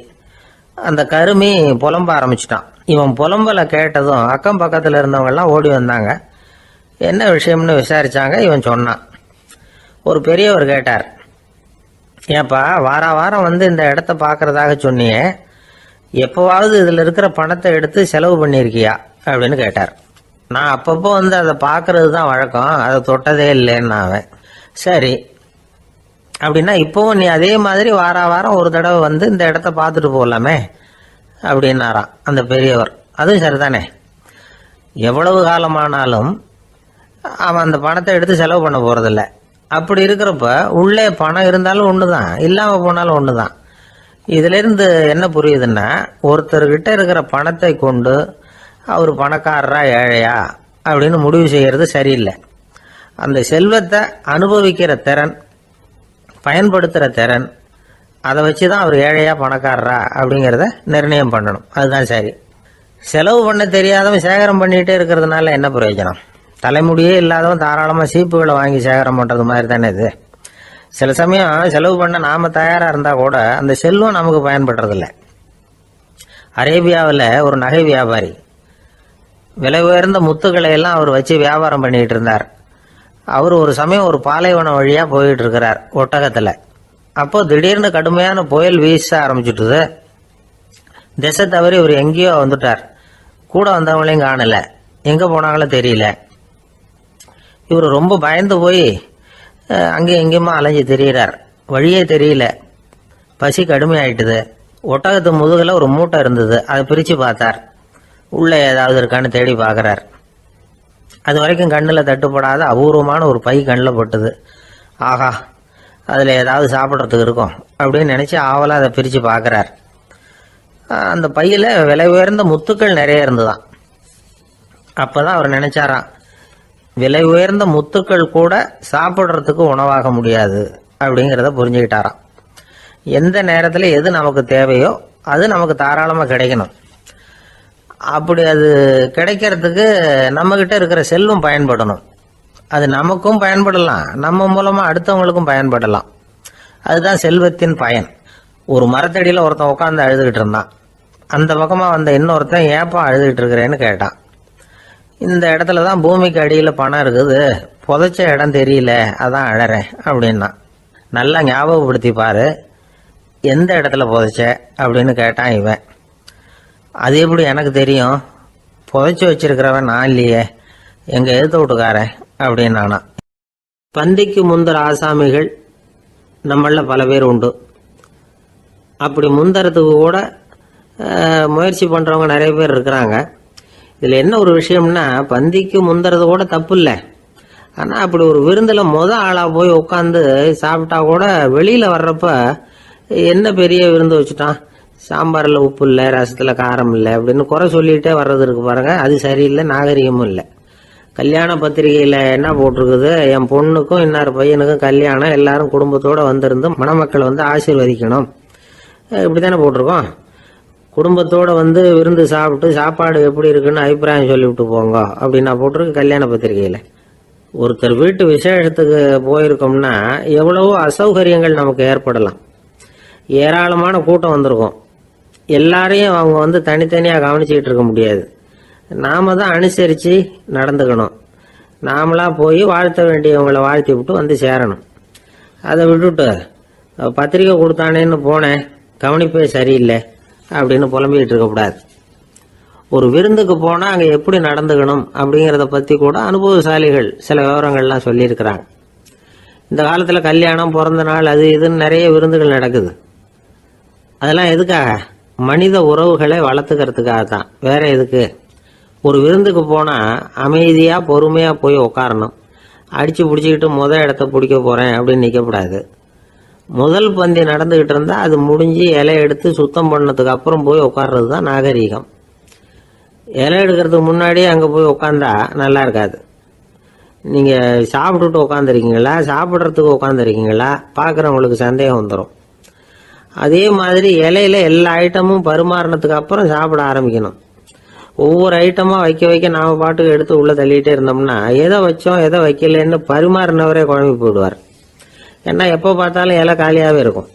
அந்த கருமி புலம்ப ஆரம்பிச்சிட்டான். இவன் புலம்பலை கேட்டதும் அக்கம் பக்கத்தில் இருந்தவங்கெல்லாம் ஓடி வந்தாங்க. என்ன விஷயம்னு விசாரித்தாங்க. இவன் சொன்னான். ஒரு பெரியவர் கேட்டார், ஏப்பா வாரம் வந்து இந்த இடத்த பார்க்கறதாக சொன்னியே, எப்போவாவது இதில் இருக்கிற பணத்தை எடுத்து செலவு பண்ணியிருக்கியா அப்படின்னு கேட்டார். நான் அப்பப்போ வந்து அதை பார்க்கறது தான் வழக்கம், அதை தொட்டதே இல்லைன்னு அவன். சரி அப்படின்னா இப்போவும் நீ அதே மாதிரி வாரம் ஒரு தடவை வந்து இந்த இடத்த பார்த்துட்டு போகலாமே அப்படின்னாராம் அந்த பெரியவர். அதுவும் சரிதானே, எவ்வளவு காலமானாலும் அவன் அந்த பணத்தை எடுத்து செலவு பண்ண போகிறதில்ல. அப்படி இருக்கிறப்ப உள்ளே பணம் இருந்தாலும் ஒன்று தான், இல்லாமல் போனாலும் ஒன்று தான். இதிலிருந்து என்ன புரியுதுன்னா, ஒருத்தர்கிட்ட இருக்கிற பணத்தை கொண்டு அவர் பணக்காரரா ஏழையா அப்படின்னு முடிவு செய்கிறது சரியில்லை. அந்த செல்வத்தை அனுபவிக்கிற திறன், பயன்படுத்துகிற திறன், அதை வச்சு தான் அவர் ஏழையா பணக்காரரா அப்படிங்கிறத நிர்ணயம் பண்ணணும். அதுதான் சரி. செலவு பண்ண தெரியாதவன் சேகரம் பண்ணிகிட்டே இருக்கிறதுனால என்ன பிரயோஜனம்? தலைமுடியே இல்லாதவன் தாராளமாக சீப்புகளை வாங்கி சேகரம் பண்ணுறது மாதிரி தானே இது. சில சமயம் செலவு பண்ண நாம் தயாராக இருந்தால் கூட அந்த செல்வம் நமக்கு பயன்படுறதில்ல. அரேபியாவில் ஒரு நகை வியாபாரி விலை உயர்ந்த முத்துக்களை எல்லாம் அவர் வச்சு வியாபாரம் பண்ணிகிட்டு இருந்தார். அவர் ஒரு சமயம் ஒரு பாலைவனம் வழியா போயிட்டு இருக்கிறார் ஒட்டகத்துல. அப்போ திடீர்னு கடுமையான புயல் வீச ஆரம்பிச்சுட்டுது. திசை தவறி இவர் எங்கேயோ வந்துட்டார். கூட வந்தவங்களையும் காணல, எங்க போனாங்களோ தெரியல. இவர் ரொம்ப பயந்து போய் அங்கேயும் எங்கேயுமா அலைஞ்சு திரியிறார். வழியே தெரியல. பசி கடுமையாயிட்டுது. ஒட்டகத்து முதுகுல ஒரு மூட்டை இருந்தது. அதை பிரிச்சு பார்த்தார். உள்ள ஏதாவது இருக்கான்னு தேடி பார்க்கறார். அது வரைக்கும் கண்ணில் தட்டுப்படாத அபூர்வமான ஒரு பை கண்ணில் பட்டுது. ஆஹா, அதில் ஏதாவது சாப்பிட்றதுக்கு இருக்கும் அப்படின்னு நினச்சி ஆவலாக அதை பிரித்து பார்க்குறார். அந்த பையில் விலை உயர்ந்த முத்துக்கள் நிறைய இருந்துதான். அப்போ தான் அவர் நினச்சாராம், விலை உயர்ந்த முத்துக்கள் கூட சாப்பிட்றதுக்கு உணவாக முடியாது அப்படிங்கிறத புரிஞ்சுக்கிட்டாராம். எந்த நேரத்தில் எது நமக்கு தேவையோ அது நமக்கு தாராளமாக கிடைக்கணும். அப்படி அது கிடைக்கிறதுக்கு நம்மக்கிட்ட இருக்கிற செல்வம் பயன்படணும். அது நமக்கும் பயன்படலாம், நம்ம மூலமாக அடுத்தவங்களுக்கும் பயன்படலாம். அதுதான் செல்வத்தின் பயன். ஒரு மரத்தடியில் ஒருத்தன் உட்காந்து அழுதுகிட்டு இருந்தான். அந்த பக்கமாக வந்த இன்னொருத்தன் ஏப்பா அழுதுகிட்டு இருக்கிறேன்னு கேட்டான். இந்த இடத்துல தான் பூமிக்கு அடியில் பணம் இருக்குது, புதைச்ச இடம் தெரியல, அதான் அழறேன் அப்படின்னா. நல்லா ஞாபகப்படுத்தி பாரு, எந்த இடத்துல புதைச்ச அப்படின்னு கேட்டான் இவன். அது எப்படி எனக்கு தெரியும், புதைச்சி வச்சிருக்கிறவன் நான் இல்லையே, எங்க எழுத்து வீட்டுக்காரன் அப்படின்னானா. பந்திக்கு முந்தர ஆசாமிகள் நம்மள பல பேர் உண்டு. அப்படி முந்தறதுக்கு கூட முயற்சி பண்றவங்க நிறைய பேர் இருக்கிறாங்க. இதுல என்ன ஒரு விஷயம்னா, பந்திக்கு முந்தறது கூட தப்பு இல்லை. ஆனா அப்படி ஒரு விருந்துல ஆளா போய் உட்காந்து சாப்பிட்டா கூட வெளியில வர்றப்ப என்ன பெரிய விருந்து வச்சுட்டான், சாம்பாரில் உப்பு இல்லை, ரசத்தில் காரம் இல்லை அப்படின்னு குறை சொல்லிகிட்டே வர்றது இருக்கு பாருங்க, அது சரியில்லை, நாகரிகமும் இல்லை. கல்யாண பத்திரிகையில் என்ன போட்டிருக்குது, என் பொண்ணுக்கும் இன்னார் பையனுக்கும் கல்யாணம், எல்லாரும் குடும்பத்தோடு வந்திருந்து மணமக்கள் வந்து ஆசீர்வதிக்கணும், இப்படி தானே போட்டிருக்கோம். குடும்பத்தோடு வந்து விருந்து சாப்பிட்டு சாப்பாடு எப்படி இருக்குன்னு அபிப்பிராயம் சொல்லிவிட்டு போங்க அப்படின்னா போட்டிருக்கு கல்யாண பத்திரிகையில். ஒருத்தர் வீட்டு விசேஷத்துக்கு போயிருக்கோம்னா எவ்வளவோ அசௌகரியங்கள் நமக்கு ஏற்படலாம். ஏராளமான கூட்டம் வந்திருக்கும். எல்லாரையும் அவங்க வந்து தனித்தனியாக கவனிச்சுக்கிட்டு இருக்க முடியாது. நாம தான் அனுசரித்து நடந்துக்கணும். நாமளாக போய் வாழ்த்த வேண்டியவங்களை வாழ்த்தி விட்டு வந்து சேரணும். அதை விட்டுட்டு பத்திரிக்கை கொடுத்தானேன்னு போனேன், கவனிப்பே சரியில்லை அப்படின்னு புலம்பிக்கிட்டு இருக்கக்கூடாது. ஒரு விருந்துக்கு போனால் அங்கே எப்படி நடந்துக்கணும் அப்படிங்கிறத பற்றி கூட அனுபவசாலிகள் சில விவரங்கள்லாம் சொல்லியிருக்கிறாங்க. இந்த காலத்தில் கல்யாணம், பிறந்த நாள், அது இதுன்னு நிறைய விருந்துகள் நடக்குது. அதெல்லாம் எதுக்காக? மனித உறவுகளை வளர்த்துக்கிறதுக்காக தான், வேற எதுக்கு? ஒரு விருந்துக்கு போனால் அமைதியாக பொறுமையாக போய் உட்காரணும். அடித்து பிடிச்சிக்கிட்டு இடத்த பிடிக்க போகிறேன் அப்படின்னு நிற்கக்கூடாது. முதல் பந்தி நடந்துக்கிட்டு இருந்தால் அது முடிஞ்சு இலை எடுத்து சுத்தம் பண்ணதுக்கு அப்புறம் போய் உட்கார்றது தான் நாகரீகம். இலை எடுக்கிறதுக்கு முன்னாடியே அங்கே போய் உட்காந்தா நல்லா இருக்காது. நீங்கள் சாப்பிட்டுட்டு உட்காந்துருக்கீங்களா, சாப்பிட்றதுக்கு உட்காந்துருக்கீங்களா, பார்க்குறவங்களுக்கு சந்தேகம் வந்துடும். அதே மாதிரி இலையில எல்லா ஐட்டமும் பரிமாறினதுக்கு அப்புறம் சாப்பிட ஆரம்பிக்கணும். ஒவ்வொரு ஐட்டமாக வைக்க வைக்க நாம் பாட்டுக்கு எடுத்து உள்ளே தள்ளிகிட்டே இருந்தோம்னா எதை வச்சோம் எதை வைக்கலன்னு பரிமாறினவரே குழம்பி போயிடுவார். ஏன்னா எப்போ பார்த்தாலும் இலை காலியாகவே இருக்கும்.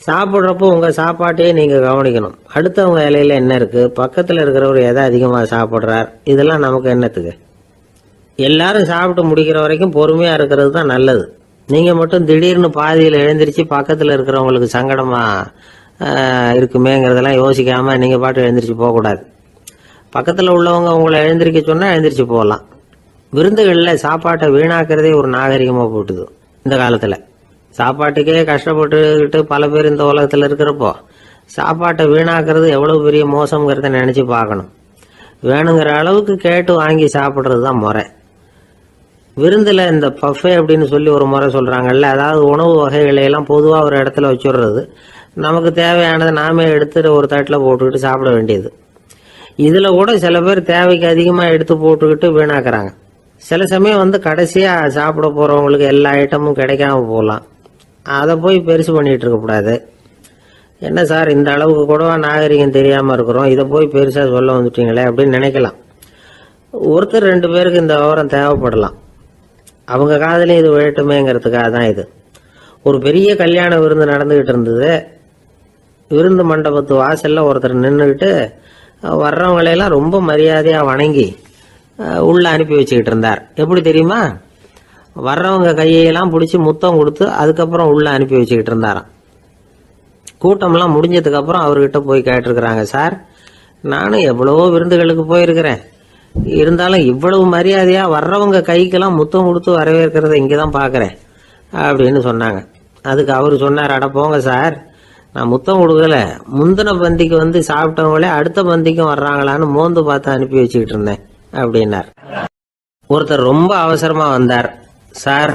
சாப்பிட்றப்போ உங்கள் சாப்பாட்டையே நீங்கள் கவனிக்கணும். அடுத்தவங்க இலையில என்ன இருக்குது, பக்கத்தில் இருக்கிறவர் எதை அதிகமாக சாப்பிட்றார், இதெல்லாம் நமக்கு என்னத்துக்கு? எல்லாரும் சாப்பிட்டு முடிக்கிற வரைக்கும் பொறுமையாக இருக்கிறது தான் நல்லது. நீங்கள் மட்டும் திடீர்னு பாதியில் எழுந்திரிச்சு பக்கத்தில் இருக்கிறவங்களுக்கு சங்கடமாக இருக்குமேங்கிறதெல்லாம் யோசிக்காமல் நீங்கள் பாட்டு எழுந்திரிச்சு போகக்கூடாது. பக்கத்தில் உள்ளவங்க உங்களை எழுந்திரிக்க சொன்னால் எழுந்திரிச்சு போகலாம். விருந்துகளில் சாப்பாட்டை வீணாக்கிறதே ஒரு நாகரிகமாக போட்டுது. இந்த காலத்தில் சாப்பாட்டுக்கே கஷ்டப்பட்டுக்கிட்டு பல பேர் இந்த உலகத்தில் இருக்கிறப்போ சாப்பாட்டை வீணாக்கிறது எவ்வளோ பெரிய மோசங்கிறத நினச்சி பார்க்கணும். வேணுங்கிற அளவுக்கு கேட்டு வாங்கி சாப்பிட்றது தான் முறை. விருந்தில் இந்த பஃபே அப்படின்னு சொல்லி ஒரு முறை சொல்கிறாங்கல்ல, அதாவது உணவு வகைகளையெல்லாம் பொதுவாக ஒரு இடத்துல வச்சுடுறது, நமக்கு தேவையானதை நாமே எடுத்துட்டு ஒரு தட்டில் போட்டுக்கிட்டு சாப்பிட வேண்டியது. இதில் கூட சில பேர் தேவைக்கு அதிகமாக எடுத்து போட்டுக்கிட்டு வீணாக்குறாங்க. சில சமயம் வந்து கடைசியாக சாப்பிட போகிறவங்களுக்கு எல்லா ஐட்டமும் கிடைக்காம போகலாம். அதை போய் பெருசு பண்ணிகிட்டு இருக்கக்கூடாது. என்ன சார் இந்த அளவுக்கு கூடவா நாகரிகம் தெரியாமல் இருக்கிறோம், இதை போய் பெருசாக சொல்ல வந்துட்டீங்களே அப்படின்னு நினைக்கலாம். ஒருத்தர் 2 பேருக்கு இந்த விவரம் தேவைப்படலாம். அவங்க காதலையும் இது விழட்டுமேங்கிறதுக்காக தான் இது. ஒரு பெரிய கல்யாண விருந்து நடந்துக்கிட்டு இருந்தது. விருந்து மண்டபத்து வாசலில் ஒருத்தர் நின்றுக்கிட்டு வர்றவங்களையெல்லாம் ரொம்ப மரியாதையாக வணங்கி உள்ளே அனுப்பி வச்சுக்கிட்டு இருந்தார். எப்படி தெரியுமா? வர்றவங்க கையெல்லாம் பிடிச்சி முத்தம் கொடுத்து அதுக்கப்புறம் உள்ள அனுப்பி வச்சுக்கிட்டு இருந்தாராம். கூட்டம்லாம் முடிஞ்சதுக்கு அப்புறம் அவர்கிட்ட போய் கேட்டிருக்கிறாங்க, சார் நானும் எவ்வளவோ விருந்துகளுக்கு போயிருக்கிறேன், இருந்தாலும் இவ்வளவு மரியாதையா வர்றவங்க கைக்கெல்லாம் முத்தம் கொடுத்து வரவேற்கிறத இங்கதான் பாக்குறேன் அப்படின்னு சொன்னாங்க. அதுக்கு அவர் சொன்னார், அட போங்க சார், நான் முத்தம் கொடுக்கல, முந்தின பந்திக்கு வந்து சாப்பிட்டவங்களே அடுத்த பந்திக்கும் வர்றாங்களான்னு மோந்து பார்த்து அனுப்பி வச்சுக்கிட்டு இருந்தேன் அப்படின்னார். ஒருத்தர் ரொம்ப அவசரமா வந்தார். சார்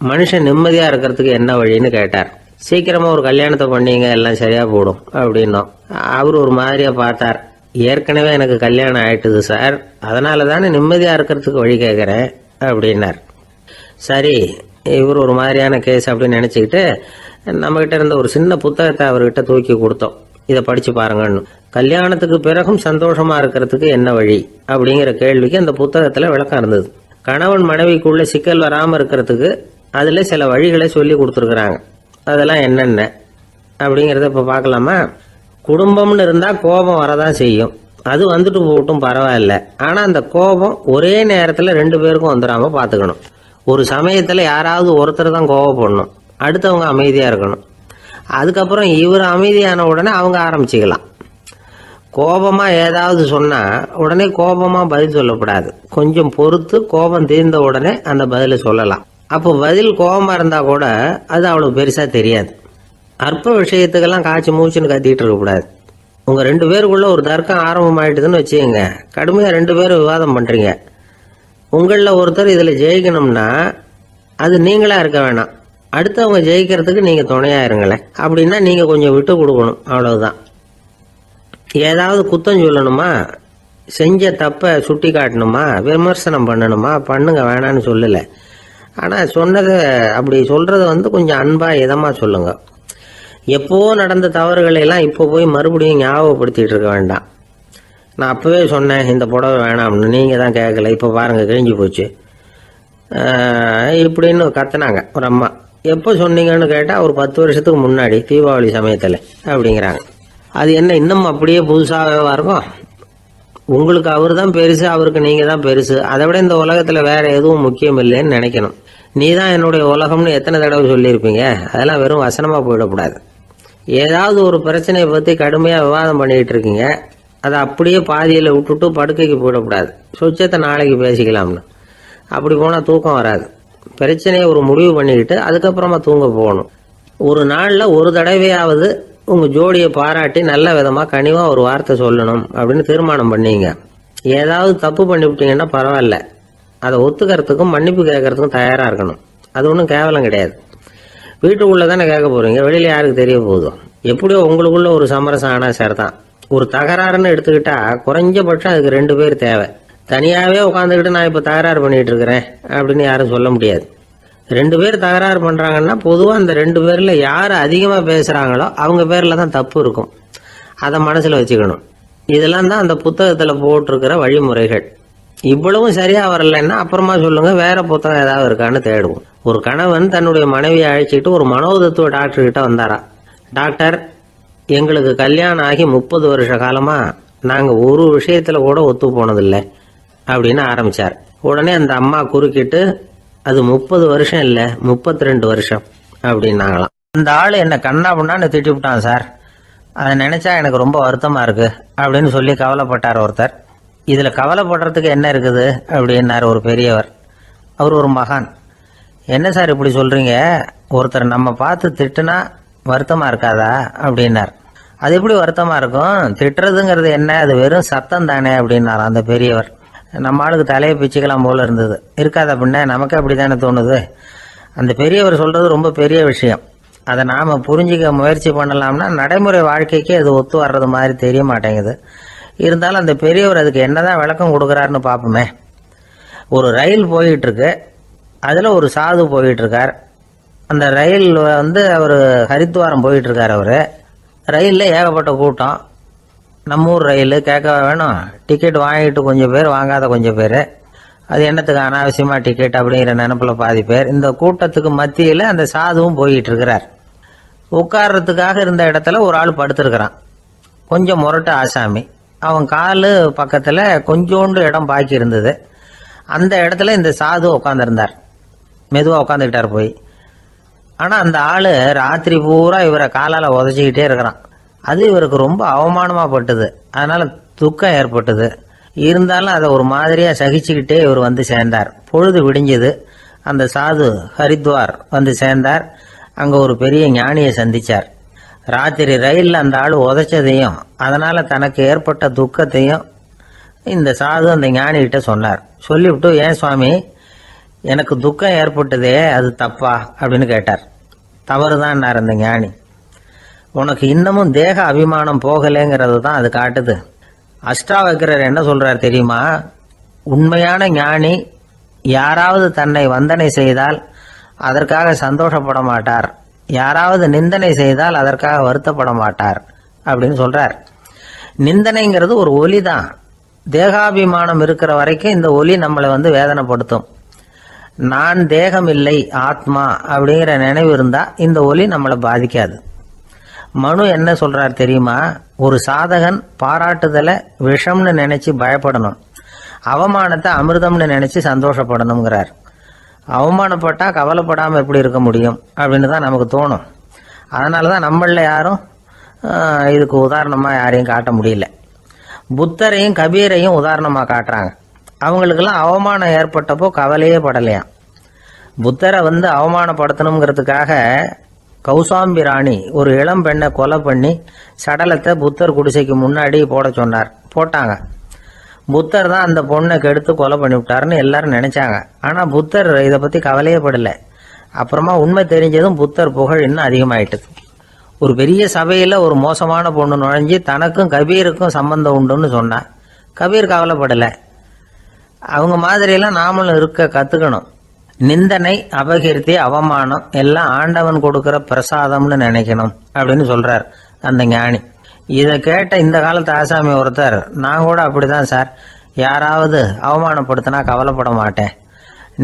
மனுஷன் நிம்மதியா இருக்கிறதுக்கு என்ன வழின்னு கேட்டார். சீக்கிரமா ஒரு கல்யாணத்தை பண்ணீங்க, எல்லாம் சரியா போடும் அப்படின்னோம். அவர் ஒரு மாதிரியா பார்த்தார். ஏற்கனவே எனக்கு கல்யாணம் ஆயிட்டுது சார், அதனால தானே நிம்மதியா இருக்கிறதுக்கு வழி கேட்கிறேன் அப்படின்னார். சரி, இவர் ஒரு மாதிரியான கேஸ் அப்படின்னு நினைச்சுக்கிட்டு நம்மகிட்ட இருந்த ஒரு சின்ன புத்தகத்தை அவர்கிட்ட தூக்கி கொடுத்தோம். இதை படிச்சு பாருங்கன்னு. கல்யாணத்துக்கு பிறகும் சந்தோஷமா இருக்கிறதுக்கு என்ன வழி அப்படிங்கிற கேள்விக்கு அந்த புத்தகத்துல விளக்கம் இருந்தது. கணவன் மனைவிக்குள்ள சிக்கல் வராம இருக்கிறதுக்கு அதுல சில வழிகளை சொல்லி கொடுத்துருக்குறாங்க. அதெல்லாம் என்னென்ன அப்படிங்கிறத இப்ப பார்க்கலாமா? குடும்பம்னு இருந்தா கோபம் வரதான் செய்யும், அது வந்துட்டு போகட்டும் பரவாயில்ல. ஆனா அந்த கோபம் ஒரே நேரத்துல 2 பேருக்கும் வந்துடாம பாத்துக்கணும். ஒரு சமயத்துல யாராவது ஒருத்தர் தான் கோபப்படணும், அடுத்தவங்க அமைதியா இருக்கணும். அதுக்கப்புறம் இவர் அமைதியான உடனே அவங்க ஆரம்பிச்சுக்கலாம். கோபமா ஏதாவது சொன்னா உடனே கோபமா பதில் சொல்லக்கூடாது. கொஞ்சம் பொறுத்து கோபம் தீர்ந்த உடனே அந்த பதில சொல்லலாம். அப்போ பதில் கோபமா இருந்தா கூட அது அவ்வளவு பெருசா தெரியாது. அற்ப விஷயத்துக்கெல்லாம் காய்ச்சி மூச்சுன்னு கத்திட்டு இருக்கக்கூடாது. உங்க 2 பேருக்குள்ள ஒரு தர்க்கம் ஆரம்பமாயிட்டுதுன்னு வச்சுக்கோங்க, கடுமையா 2 பேரும் விவாதம் பண்றீங்க. உங்களில் ஒருத்தர் இதுல ஜெயிக்கணும்னா அது நீங்களா இருக்க வேணாம், அடுத்தவங்க ஜெயிக்கிறதுக்கு நீங்க துணையா இருங்களேன். அப்படின்னா நீங்க கொஞ்சம் விட்டு கொடுக்கணும், அவ்வளவுதான். ஏதாவது குத்தம் சொல்லணுமா, செஞ்ச தப்ப சுட்டி காட்டணுமா, விமர்சனம் பண்ணணுமா, பண்ணுங்க, வேணான்னு சொல்லல. ஆனா சொன்னதை அப்படி சொல்றத வந்து கொஞ்சம் அன்பா இதமா சொல்லுங்க. எப்போ நடந்த தவறுகளை எல்லாம் இப்போ போய் மறுபடியும் ஞாபகப்படுத்திட்டு இருக்க வேண்டாம். நான் அப்பவே சொன்னேன் இந்த புடவை வேணாம்னு, நீங்க தான் கேட்கல, இப்போ பாருங்க கிழிஞ்சு போச்சு இப்படின்னு கத்துனாங்க ஒரு அம்மா. எப்போ சொன்னீங்கன்னு கேட்டா ஒரு 10 வருஷத்துக்கு முன்னாடி தீபாவளி சமயத்துல அப்படிங்கிறாங்க. அது என்ன இன்னும் அப்படியே புதுசாகவா இருக்கும்? உங்களுக்கு அவர் தான் பெருசு, அவருக்கு நீங்க தான் பெருசு. அதை விட இந்த உலகத்துல வேற எதுவும் முக்கியம் இல்லைன்னு நினைக்கணும். நீ தான் என்னுடைய உலகம்னு எத்தனை தடவை சொல்லியிருப்பீங்க? அதெல்லாம் வெறும் வசனமா போயிடக்கூடாது. ஏதாவது ஒரு பிரச்சனையை பத்தி கடுமையா விவாதம் பண்ணிட்டு இருக்கீங்க, அதை அப்படியே பாதியில விட்டுட்டு படுக்கைக்கு போயிடக்கூடாது. சொச்சத்தை நாளைக்கு பேசிக்கலாம்னு. அப்படி போனா தூக்கம் வராது. பிரச்சனையை ஒரு முடிவு பண்ணிக்கிட்டு அதுக்கப்புறமா தூங்க போகணும். ஒரு நாள்ல ஒரு தடவையாவது உங்க ஜோடியை பாராட்டி நல்ல விதமா கனிவா ஒரு வார்த்தை சொல்லணும் அப்படின்னு தீர்மானம் பண்ணீங்க. ஏதாவது தப்பு பண்ணிவிட்டீங்கன்னா பரவாயில்ல, அதை ஒத்துக்கிறதுக்கும் மன்னிப்பு கேட்கறதுக்கும் தயாரா இருக்கணும். அது ஒன்றும் கேவலம் கிடையாது. வீட்டுக்குள்ள தானே கேட்க போறீங்க, வெளியில யாருக்கு தெரிய போதும்? எப்படியோ உங்களுக்குள்ள ஒரு சமரசம் ஆனா சரிதான். ஒரு தகராறுன்னு எடுத்துக்கிட்டா குறைஞ்சபட்சம் அதுக்கு 2 பேர் தேவை. தனியாவே உட்காந்துக்கிட்டு நான் இப்ப தகராறு பண்ணிட்டு இருக்கிறேன் அப்படின்னு யாரும் சொல்ல முடியாது. 2 பேர் தகராறு பண்றாங்கன்னா பொதுவா அந்த 2 பேர்ல யாரு அதிகமா பேசுறாங்களோ அவங்க பேர்ல தான் தப்பு இருக்கும். அதை மனசுல வச்சுக்கணும். இதெல்லாம் தான் அந்த புத்தகத்துல போட்டிருக்கிற வழிமுறைகள். இவ்வளவும் சரியா வரலன்னா அப்புறமா சொல்லுங்க, வேற புத்தகம் ஏதாவது இருக்கான்னு தேடுவோம். ஒரு கணவன் தன்னுடைய மனைவியை அழைச்சிட்டு ஒரு மனோதத்துவ டாக்டர் கிட்ட வந்தாரா. டாக்டர், எங்களுக்கு கல்யாணம் ஆகி 30 வருஷ காலமா நாங்க ஒரு விஷயத்துல கூட ஒத்து போனதில்லை அப்படின்னு ஆரம்பிச்சார். உடனே அந்த அம்மா குறுக்கிட்டு, அது 30 வருஷம் இல்ல 32 வருஷம் அப்படின்னாங்களாம். அந்த ஆளு என்ன கண்ணா பண்ணான்னு திட்டி விட்டான் சார், அதை நினைச்சா எனக்கு ரொம்ப வருத்தமா இருக்கு அப்படின்னு சொல்லி கவலைப்பட்டார் ஒருத்தர். இதுல கவலைப்படுறதுக்கு என்ன இருக்குது அப்படின்னாரு ஒரு பெரியவர். அவர் ஒரு மகான். என்ன சார் இப்படி சொல்றீங்க, ஒருத்தர் நம்ம பார்த்து திட்டுனா வருத்தமா இருக்காதா அப்படின்னார். அது எப்படி வருத்தமா இருக்கும், திட்டுறதுங்கிறது என்ன, அது வெறும் சத்தம் தானே அப்படின்னார் அந்த பெரியவர். நம்ம ஆளுக்கு தலையை பிச்சுக்கலாம் போல இருந்தது. இருக்காது அப்படின்னா நமக்கு அப்படித்தானே தோணுது. அந்த பெரியவர் சொல்றது ரொம்ப பெரிய விஷயம். அதை நாம புரிஞ்சிக்க முயற்சி பண்ணலாம்னா நடைமுறை வாழ்க்கைக்கு அது ஒத்து வர்றது மாதிரி தெரிய மாட்டேங்குது. இருந்தாலும் அந்த பெரியவர் அதுக்கு என்னதான் விளக்கம் கொடுக்குறாருன்னு பார்ப்போமே. ஒரு ரயில் போயிட்டு இருக்கு, அதுல ஒரு சாது போயிட்டு இருக்கார். அந்த ரயில் வந்து அவர் ஹரித்வாரம் போயிட்டு இருக்கார். அவரு ரயில்ல ஏகப்பட்ட கூட்டம். நம்ம ஊர் ரயில் கேட்க வேணும், டிக்கெட் வாங்கிட்டு கொஞ்சம் பேர், வாங்காத கொஞ்சம் பேர். அது என்னத்துக்கு அனாவசியமா டிக்கெட் அப்படிங்கிற நினைப்புல பாதி பேர். இந்த கூட்டத்துக்கு மத்தியில அந்த சாதுவும் போயிட்டு இருக்கிறார். உட்கார்றதுக்காக இருந்த இடத்துல ஒரு ஆள் படுத்திருக்கிறான், கொஞ்சம் முரட்டு ஆசாமி. அவன் காலு பக்கத்துல கொஞ்சோண்டு இடம் பாக்கி இருந்தது. அந்த இடத்துல இந்த சாது உட்கார்ந்திருந்தார். மெதுவாக உட்காந்துக்கிட்டார் போய். ஆனால் அந்த ஆள் ராத்திரி பூரா இவரை காலால் உதச்சிக்கிட்டே இருக்கிறான். அது இவருக்கு ரொம்ப அவமானமாக பட்டுது. அதனால் துக்கம் ஏற்பட்டது. இருந்தாலும் அதை ஒரு மாதிரியாக சகிச்சுக்கிட்டே இவர் வந்து சேர்ந்தார். பொழுது விடிஞ்சது. அந்த சாது ஹரித்வார் வந்து சேர்ந்தார். அங்கே ஒரு பெரிய ஞானியை சந்திச்சார். ராத்திரி ரயிலில் அந்த ஆள் உதைச்சதையும் அதனால் தனக்கு ஏற்பட்ட துக்கத்தையும் இந்த சாது அந்த ஞானிகிட்ட சொன்னார். சொல்லிவிட்டு, ஏன் சுவாமி, எனக்கு துக்கம் ஏற்பட்டதே அது தப்பா அப்படின்னு கேட்டார். தவறுதான்னார் அந்த ஞானி. உனக்கு இன்னமும் தேக அபிமானம் போகலைங்கிறது தான் அது காட்டுது. அஷ்டாவக்ரர் என்ன சொல்றார் தெரியுமா? உண்மையான ஞானி யாராவது தன்னை வந்தனை செய்தால் அதற்காக சந்தோஷப்பட மாட்டார், யாராவது நிந்தனை செய்தால் அதற்காக வருத்தப்பட மாட்டார் அப்படின்னு சொல்றார். நிந்தனைங்கிறது ஒரு ஒலி தான். தேகாபிமானம் இருக்கிற வரைக்கும் இந்த ஒலி நம்மளை வந்து வேதனைப்படுத்தும். நான் தேகம் இல்லை, ஆத்மா அப்படிங்கிற நினைவு இருந்தா இந்த ஒலி நம்மளை பாதிக்காது. மனு என்ன சொல்றார் தெரியுமா? ஒரு சாதகன் பாராட்டுதலை விஷம்னு நினைச்சு பயப்படணும், அவமானத்தை அமிர்தம்னு நினைச்சு சந்தோஷப்படணுங்கிறார். அவமானப்பட்டா கவலைப்படாம எப்படி இருக்க முடியும் அப்படின்னு தான் நமக்கு தோணும். அதனாலதான் நம்மள யாரும் இதுக்கு உதாரணமா யாரையும் காட்ட முடியல. புத்தரையும் கபீரையும் உதாரணமா காட்டுறாங்க. அவங்களுக்கெல்லாம் அவமானம் ஏற்பட்டப்போ கவலையே படலையாம். புத்தரை வந்து அவமானப்படுத்தணுங்கிறதுக்காக கௌசாம்பி ராணி ஒரு இளம் பெண்ணை கொலை பண்ணி சடலத்தை புத்தர் குடிசைக்கு முன்னாடி போட சொன்னார். போட்டாங்க. புத்தர் தான் அந்த பொண்ணை கெடுத்து கொலை பண்ணி விட்டாருன்னு எல்லாரும் நினைச்சாங்க. ஆனா புத்தர் இதை பத்தி கவலையே படல. அப்புறமா உண்மை தெரிஞ்சதும் புத்தர் புகழ் இன்னும் அதிகமாயிட்டது. ஒரு பெரிய சபையில ஒரு மோசமான பொண்ணு நுழைஞ்சு தனக்கும் கபீருக்கும் சம்பந்தம் உண்டுன்னு சொன்னா கபீர் கவலைப்படல. அவங்க மாதிரியெல்லாம் நாமளும் இருக்க கத்துக்கணும். நிந்தனை, அபகீர்த்தி, அவமானம் எல்லாம் ஆண்டவன் கொடுக்கிற பிரசாதம்னு நினைக்கணும் அப்படின்னு சொல்றார் அந்த ஞானி. இதை கேட்ட இந்த காலத்து ஆசாமி ஒருத்தர், நான் கூட அப்படிதான் சார், யாராவது அவமானப்படுத்தினா கவலைப்பட மாட்டேன்.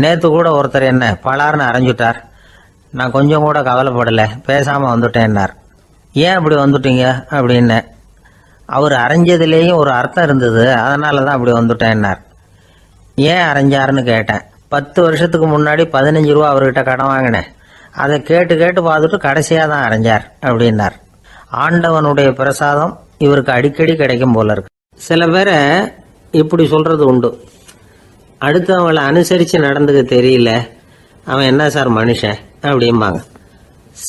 நேத்து கூட ஒருத்தர் என்ன பலார்னு அரைஞ்சுட்டார், நான் கொஞ்சம் கூட கவலைப்படல, பேசாம வந்துட்டேன்னார். ஏன் அப்படி வந்துட்டீங்க அப்படின்னு. அவர் அரைஞ்சதுலேயும் ஒரு அர்த்தம் இருந்தது, அதனால தான் அப்படி வந்துட்டேன்னார். ஏன் அரைஞ்சாருன்னு கேட்டேன். 10 வருஷத்துக்கு முன்னாடி 15 ரூபா அவர்கிட்ட கடன் வாங்கினேன், அதை கேட்டு கேட்டு பார்த்துட்டு கடைசியாக தான் அரைஞ்சார் அப்படின்னார். ஆண்டவனுடைய பிரசாதம் இவருக்கு அடிக்கடி கிடைக்கும் போல இருக்கு. சில பேரை இப்படி சொல்றது உண்டு, அடுத்தவங்களை அனுசரித்து நடந்துக்க தெரியல, அவன் என்ன சார் மனுஷன் அப்படிம்பாங்க.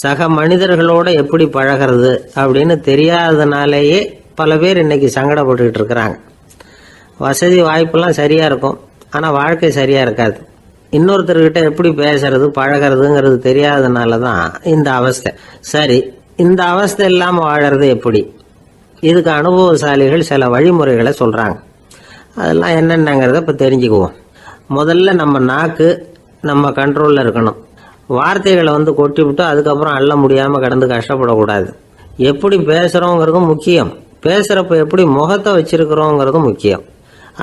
சக மனிதர்களோட எப்படி பழகிறது அப்படின்னு தெரியாததுனாலேயே பல பேர் இன்னைக்கு சங்கடப்பட்டுக்கிட்டு இருக்கிறாங்க. வசதி வாய்ப்பெல்லாம் சரியா இருக்கும், ஆனால் வாழ்க்கை சரியா இருக்காது. இன்னொருத்தர்கிட்ட எப்படி பேசுறது பழகிறதுங்கிறது தெரியாததுனால தான் இந்த அவஸ்தை. சரி, இந்த அவஸ்தை இல்லாமல் வாழறது எப்படி? இதுக்கு அனுபவசாலிகள் சில வழிமுறைகளை சொல்றாங்க. அதெல்லாம் என்னென்னங்கிறத இப்போ தெரிஞ்சுக்குவோம். முதல்ல நம்ம நாக்கு நம்ம கண்ட்ரோலில் இருக்கணும். வார்த்தைகளை வந்து கொட்டி விட்டு அதுக்கப்புறம் அள்ள முடியாமல் கடந்து கஷ்டப்படக்கூடாது. எப்படி பேசுகிறோங்கிறதும் முக்கியம், பேசுகிறப்ப எப்படி முகத்தை வச்சிருக்கிறோங்கிறதும் முக்கியம்.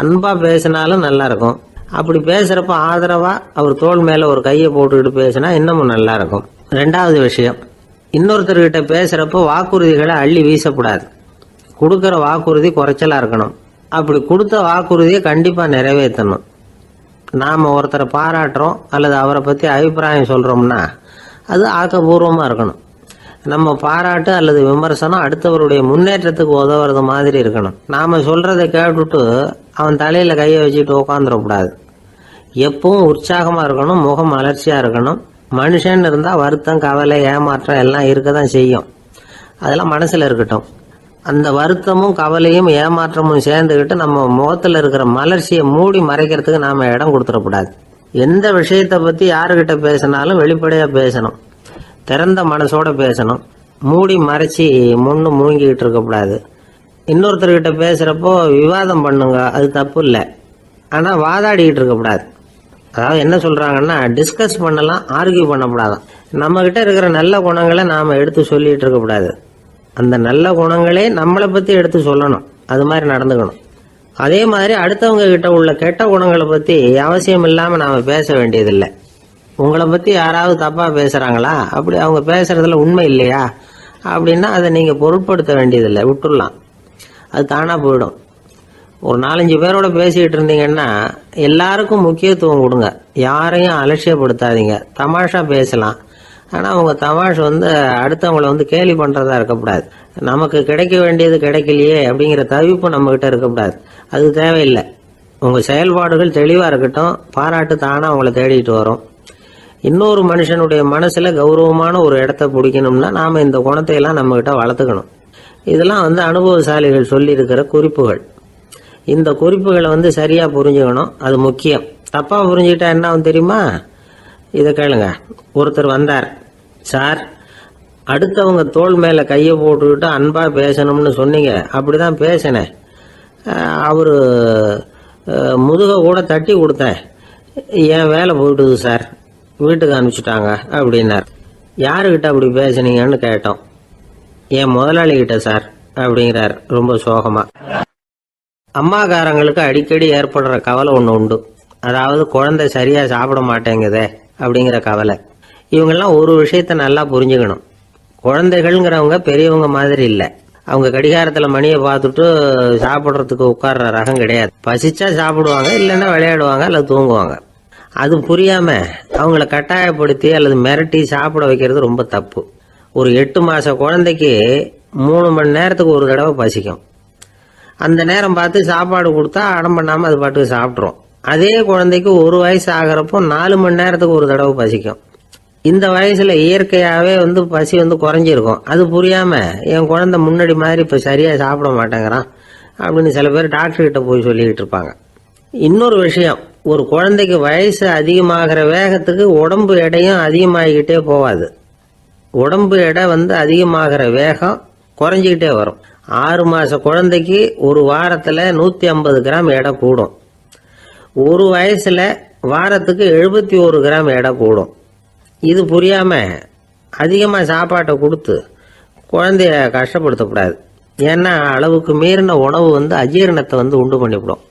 அன்பாக பேசினாலும் நல்லா இருக்கும். அப்படி பேசுகிறப்ப ஆதரவாக அவர் தோள் மேலே ஒரு கையை போட்டுக்கிட்டு பேசினா இன்னமும் நல்லா இருக்கும். 2வது விஷயம், இன்னொருத்தர்கிட்ட பேசுகிறப்போ வாக்குறுதிகளை அள்ளி வீசக்கூடாது. கொடுக்குற வாக்குறுதி குறைச்சலாக இருக்கணும். அப்படி கொடுத்த வாக்குறுதியை கண்டிப்பாக நிறைவேற்றணும். நாம் ஒருத்தரை பாராட்டுறோம் அல்லது அவரை பற்றி அபிப்பிராயம் சொல்கிறோம்னா அது ஆக்கப்பூர்வமாக இருக்கணும். நம்ம பாராட்டு அல்லது விமர்சனம் அடுத்தவருடைய முன்னேற்றத்துக்கு உதவுறது மாதிரி இருக்கணும். நாம் சொல்கிறத கேட்டுட்டு அவன் தலையில் கையை வச்சுட்டு உட்காந்துடக்கூடாது. எப்பவும் உற்சாகமாக இருக்கணும், முகம் மலர்ச்சியாக இருக்கணும். மனுஷன் இருந்தால் வருத்தம், கவலை, ஏமாற்றம் எல்லாம் இருக்க தான் செய்யும். அதெல்லாம் மனசில் இருக்கட்டும். அந்த வருத்தமும் கவலையும் ஏமாற்றமும் சேர்ந்துக்கிட்டு நம்ம முகத்தில் இருக்கிற மலர்ச்சியை மூடி மறைக்கிறதுக்கு நாம் இடம் கொடுத்துடக்கூடாது. எந்த விஷயத்தை பற்றி யாருக்கிட்ட பேசினாலும் வெளிப்படையாக பேசணும், திறந்த மனசோட பேசணும். மூடி மறைச்சி முன்னு மூங்கிக்கிட்டு இருக்கக்கூடாது. இன்னொருத்தர்கிட்ட பேசுகிறப்போ விவாதம் பண்ணுங்க, அது தப்பு இல்லை. ஆனால் வாதாடிக்கிட்டு இருக்கக்கூடாது. அதாவது என்ன சொல்கிறாங்கன்னா, டிஸ்கஸ் பண்ணலாம், ஆர்கியூ பண்ணக்கூடாதான். நம்மக்கிட்ட இருக்கிற நல்ல குணங்களை நாம் எடுத்து சொல்லிகிட்டு இருக்கக்கூடாது. அந்த நல்ல குணங்களே நம்மளை பற்றி எடுத்து சொல்லணும். அது மாதிரி நடந்துக்கணும். அதே மாதிரி அடுத்தவங்க கிட்ட உள்ள கெட்ட குணங்களை பற்றி அவசியம் இல்லாமல் நாம் பேச வேண்டியதில்லை. உங்களை பற்றி யாராவது தப்பாக பேசுகிறாங்களா, அப்படி அவங்க பேசுகிறதுல உண்மை இல்லையா அப்படின்னா அதை நீங்கள் பொருட்படுத்த வேண்டியதில்லை, விட்டுடலாம். அது தானாக போயிடும். ஒரு 4-5 பேரோட பேசிக்கிட்டு இருந்தீங்கன்னா எல்லாருக்கும் முக்கியத்துவம் கொடுங்க, யாரையும் அலட்சியப்படுத்தாதீங்க. தமாஷா பேசலாம், ஆனால் உங்கள் தமாஷ் வந்து அடுத்தவங்களை வந்து கேலி பண்ணுறதா இருக்கக்கூடாது. நமக்கு கிடைக்க வேண்டியது கிடைக்கலையே அப்படிங்கிற தவிப்பு நம்மக்கிட்ட இருக்கக்கூடாது, அது தேவையில்லை. உங்கள் செயல்பாடுகள் தெளிவாக இருக்கட்டும், பாராட்டு தானாக அவங்கள தேடிட்டு வரும். இன்னொரு மனுஷனுடைய மனசில் கௌரவமான ஒரு இடத்த பிடிக்கணும்னா நாம் இந்த குணத்தையெல்லாம் நம்மக்கிட்ட வளர்த்துக்கணும். இதெல்லாம் வந்து அனுபவசாலிகள் சொல்லியிருக்கிற குறிப்புகள். இந்த குறிப்புகளை வந்து சரியாக புரிஞ்சுக்கணும், அது முக்கியம். தப்பாக புரிஞ்சுக்கிட்டா என்ன ஆகும் தெரியுமா? இதை கேளுங்க. ஒருத்தர் வந்தார், சார் அடுத்தவங்க தோள் மேலே கையை போட்டுக்கிட்டு அன்பாக பேசணும்னு சொன்னீங்க, அப்படி தான் பேசினேன். அவர் முதுகை கூட தட்டி கொடுத்தேன், என் வேலை போயிட்டுது சார், வீட்டுக்கு அனுப்பிச்சிட்டாங்க அப்படின்னார். யாருக்கிட்ட அப்படி பேசுனீங்கன்னு கேட்டோம். என் முதலாளிகிட்ட சார் அப்படிங்கிறார் ரொம்ப சோகமாக. அம்மாக்காரங்களுக்கு அடிக்கடி ஏற்படுற கவலை ஒன்று உண்டு, அதாவது குழந்தை சரியாக சாப்பிட மாட்டேங்குதே அப்படிங்கிற கவலை. இவங்கெல்லாம் ஒரு விஷயத்த நல்லா புரிஞ்சுக்கணும். குழந்தைகள்ங்கிறவங்க பெரியவங்க மாதிரி இல்லை. அவங்க கடிகாரத்தில் மணியை பார்த்துட்டு சாப்பிட்றதுக்கு உட்கார்ற ரகம் கிடையாது. பசிச்சா சாப்பிடுவாங்க, இல்லைன்னா விளையாடுவாங்க அல்லது தூங்குவாங்க. அது புரியாம அவங்கள கட்டாயப்படுத்தி அல்லது மிரட்டி சாப்பிட வைக்கிறது ரொம்ப தப்பு. ஒரு 8 மாச குழந்தைக்கு 3 மணி நேரத்துக்கு ஒரு தடவை பசிக்கும். அந்த நேரம் பார்த்து சாப்பாடு கொடுத்தா அடம் பண்ணாமல் அது பாட்டுக்கு சாப்பிட்றோம். அதே குழந்தைக்கு 1 வயசு ஆகிறப்போ 4 மணி நேரத்துக்கு ஒரு தடவை பசிக்கும். இந்த வயசுல இயற்கையாகவே வந்து பசி வந்து குறைஞ்சிருக்கும். அது புரியாம என் குழந்தை முன்னாடி மாதிரி இப்போ சரியாக சாப்பிட மாட்டேங்கிறான் அப்படின்னு சில பேர் டாக்டர்கிட்ட போய் சொல்லிக்கிட்டு இருப்பாங்க. இன்னொரு விஷயம், ஒரு குழந்தைக்கு வயசு அதிகமாகிற வேகத்துக்கு உடம்பு எடையும் அதிகமாகிக்கிட்டே போகாது. உடம்பு எடை வந்து அதிகமாகிற வேகம் குறைஞ்சிக்கிட்டே வரும். 6 மாச குழந்தைக்கு ஒரு வாரத்தில் 150 கிராம் எடை கூடும். ஒரு வயசுல வாரத்துக்கு 71 கிராம் எடை கூடும். இது புரியாம அதிகமாக சாப்பாட்டை கொடுத்து குழந்தைய கஷ்டப்படுத்தக்கூடாது. ஏன்னா அளவுக்கு மீறின உணவு வந்து அஜீரணத்தை வந்து உண்டு பண்ணிவிடும்.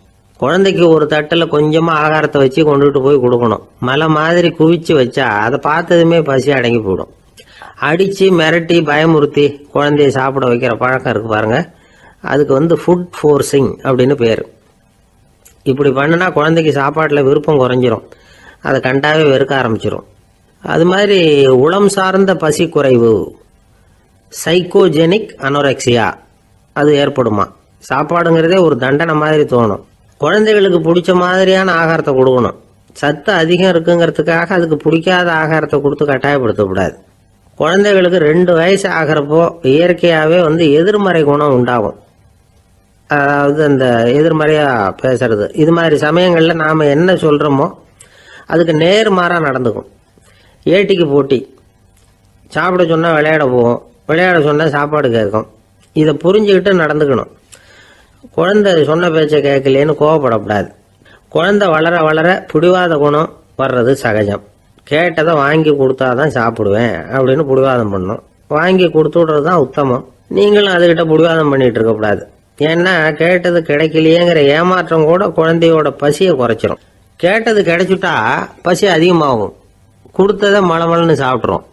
குழந்தைக்கு ஒரு தட்டில் கொஞ்சமாக ஆகாரத்தை வச்சு கொண்டுகிட்டு போய் கொடுக்கணும். மலை மாதிரி குவிச்சு வச்சா அதை பார்த்ததுமே பசி அடங்கி போயிடும். அடித்து மிரட்டி பயமுறுத்தி குழந்தைய சாப்பிட வைக்கிற பழக்கம் இருக்கு பாருங்க, அதுக்கு வந்து ஃபுட் ஃபோர்ஸிங் அப்படின்னு பேர். இப்படி பண்ணுனா குழந்தைக்கு சாப்பாட்டில் விருப்பம் குறைஞ்சிரும், அதை கண்டாவே வெறுக்க ஆரம்பிச்சிடும். அது மாதிரி உளம் சார்ந்த பசி குறைவு, சைக்கோஜெனிக் அனோரெக்சியா, அது ஏற்படுமா. சாப்பாடுங்கிறதே ஒரு தண்டனை மாதிரி தோணும். குழந்தைகளுக்கு பிடிச்ச மாதிரியான ஆகாரத்தை கொடுக்கணும். சத்து அதிகம் இருக்குங்கிறதுக்காக அதுக்கு பிடிக்காத ஆகாரத்தை கொடுத்து கட்டாயப்படுத்தக்கூடாது. குழந்தைகளுக்கு 2 வயசு ஆகிறப்போ இயற்கையாகவே வந்து எதிர்மறை குணம் உண்டாகும். அதாவது அந்த எதிர்மறையாக பேசுறது. இது மாதிரி சமயங்களில் நாம் என்ன சொல்கிறோமோ அதுக்கு நேர்மாறாக நடந்துக்கும். ஏட்டிக்கு போட்டி, சாப்பிட சொன்னால் விளையாட போவோம், விளையாட சொன்னால் சாப்பாடு கேட்கும். இதை புரிஞ்சுக்கிட்டு நடந்துக்கணும். குழந்தை சொன்ன பேச்சை கேட்கலேன்னு கோவப்படக்கூடாது. குழந்தை வளர வளர பிடிவாத குணம் வர்றது சகஜம். கேட்டதை வாங்கி கொடுத்தாதான் சாப்பிடுவேன் அப்படின்னு பிடிவாதம் பண்ணும். வாங்கி கொடுத்து விடுறது தான் உத்தமம். நீங்களும் அதுகிட்ட பிடிவாதம் பண்ணிட்டு இருக்கக்கூடாது. ஏன்னா கேட்டது கிடைக்கலையேங்கிற ஏமாற்றம் கூட குழந்தையோட பசியை குறைச்சிரும். கேட்டது கிடைச்சிட்டா பசி அதிகமாகும், கொடுத்ததை மலமலன்னு சாப்பிட்றோம்.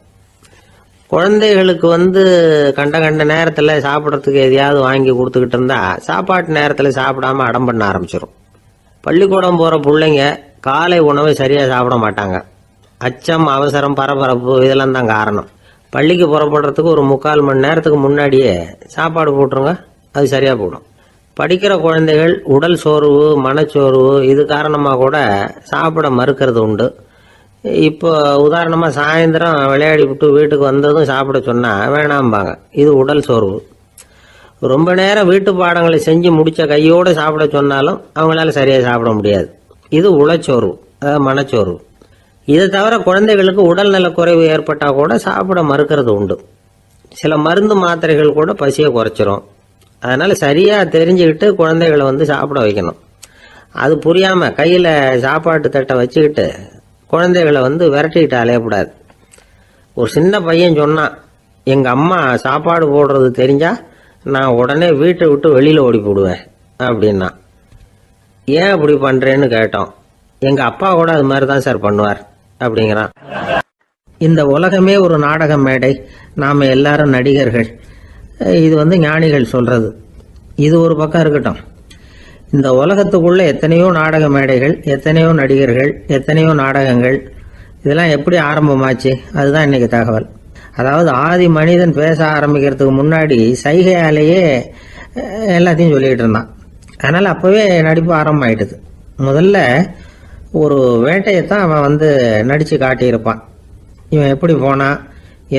குழந்தைகளுக்கு வந்து கண்ட நேரத்தில் சாப்பிட்றதுக்கு எதையாவது வாங்கி கொடுத்துக்கிட்டு இருந்தா சாப்பாட்டு நேரத்தில் சாப்பிடாம அடம் பண்ண ஆரம்பிச்சிடும். பள்ளிக்கூடம் போகிற பிள்ளைங்க காலை உணவை சரியாக சாப்பிட மாட்டாங்க. அச்சம், அவசரம், பரபரப்பு இதெல்லாம் தான் காரணம். பள்ளிக்கு புறப்படுறதுக்கு ஒரு 3/4 மணி நேரத்துக்கு முன்னாடியே சாப்பாடு போட்டுருங்க, அது சரியாக போடும். படிக்கிற குழந்தைகள் உடல் சோர்வு, மனச்சோர்வு இது காரணமாக கூட சாப்பிட மறுக்கிறது உண்டு. இப்போ உதாரணமாக சாயந்தரம் விளையாடி விட்டு வீட்டுக்கு வந்ததும் சாப்பிட சொன்னால் வேணாம்பாங்க. இது உடல் சோர்வு. ரொம்ப நேரம் வீட்டு பாடங்களை செஞ்சு முடித்த கையோடு சாப்பிட சொன்னாலும் அவங்களால சரியாக சாப்பிட முடியாது. இது உளச்சோர்வு, அதாவது மனச்சோர்வு. இதை தவிர குழந்தைகளுக்கு உடல்நல குறைவு ஏற்பட்டால் கூட சாப்பிட மறுக்கிறது உண்டு. சில மருந்து மாத்திரைகள் கூட பசியை குறைச்சிரும். அதனால் சரியாக தெரிஞ்சுக்கிட்டு குழந்தைகளை வந்து சாப்பிட வைக்கணும். அது புரியாமல் கையில் சாப்பாட்டு தட்டை வச்சுக்கிட்டு குழந்தைகளை வந்து விரட்டிக்கிட்டு அலையக்கூடாது. ஒரு சின்ன பையன் சொன்னான், எங்கள் அம்மா சாப்பாடு போடுறது தெரிஞ்சா நான் உடனே வீட்டை விட்டு வெளியில் ஓடி போடுவேன் அப்படின்னா. ஏன் அப்படி பண்ணுறேன்னு கேட்டோம். எங்கள் அப்பா கூட அது மாதிரி தான் சார் பண்ணுவார் அப்படிங்கிறான். இந்த உலகமே ஒரு நாடக மேடை, நாம் எல்லாரும் நடிகர்கள். இது வந்து ஞானிகள் சொல்கிறது. இது ஒரு பக்கம் இருக்கட்டும். இந்த உலகத்துக்குள்ள எத்தனையோ நாடக மேடைகள், எத்தனையோ நடிகர்கள், எத்தனையோ நாடகங்கள், இதெல்லாம் எப்படி ஆரம்பமாச்சு? அதுதான் இன்னைக்கு தகவல். அதாவது ஆதி மனிதன் பேச ஆரம்பிக்கிறதுக்கு முன்னாடி சைகையாலேயே எல்லாத்தையும் சொல்லிட்டு இருந்தான். அதனால அப்பவே நடிப்பு ஆரம்பமாயிட்டுது. முதல்ல ஒரு வேட்டையத்தான் அவன் நடிச்சு காட்டியிருப்பான். இவன் எப்படி போனான்,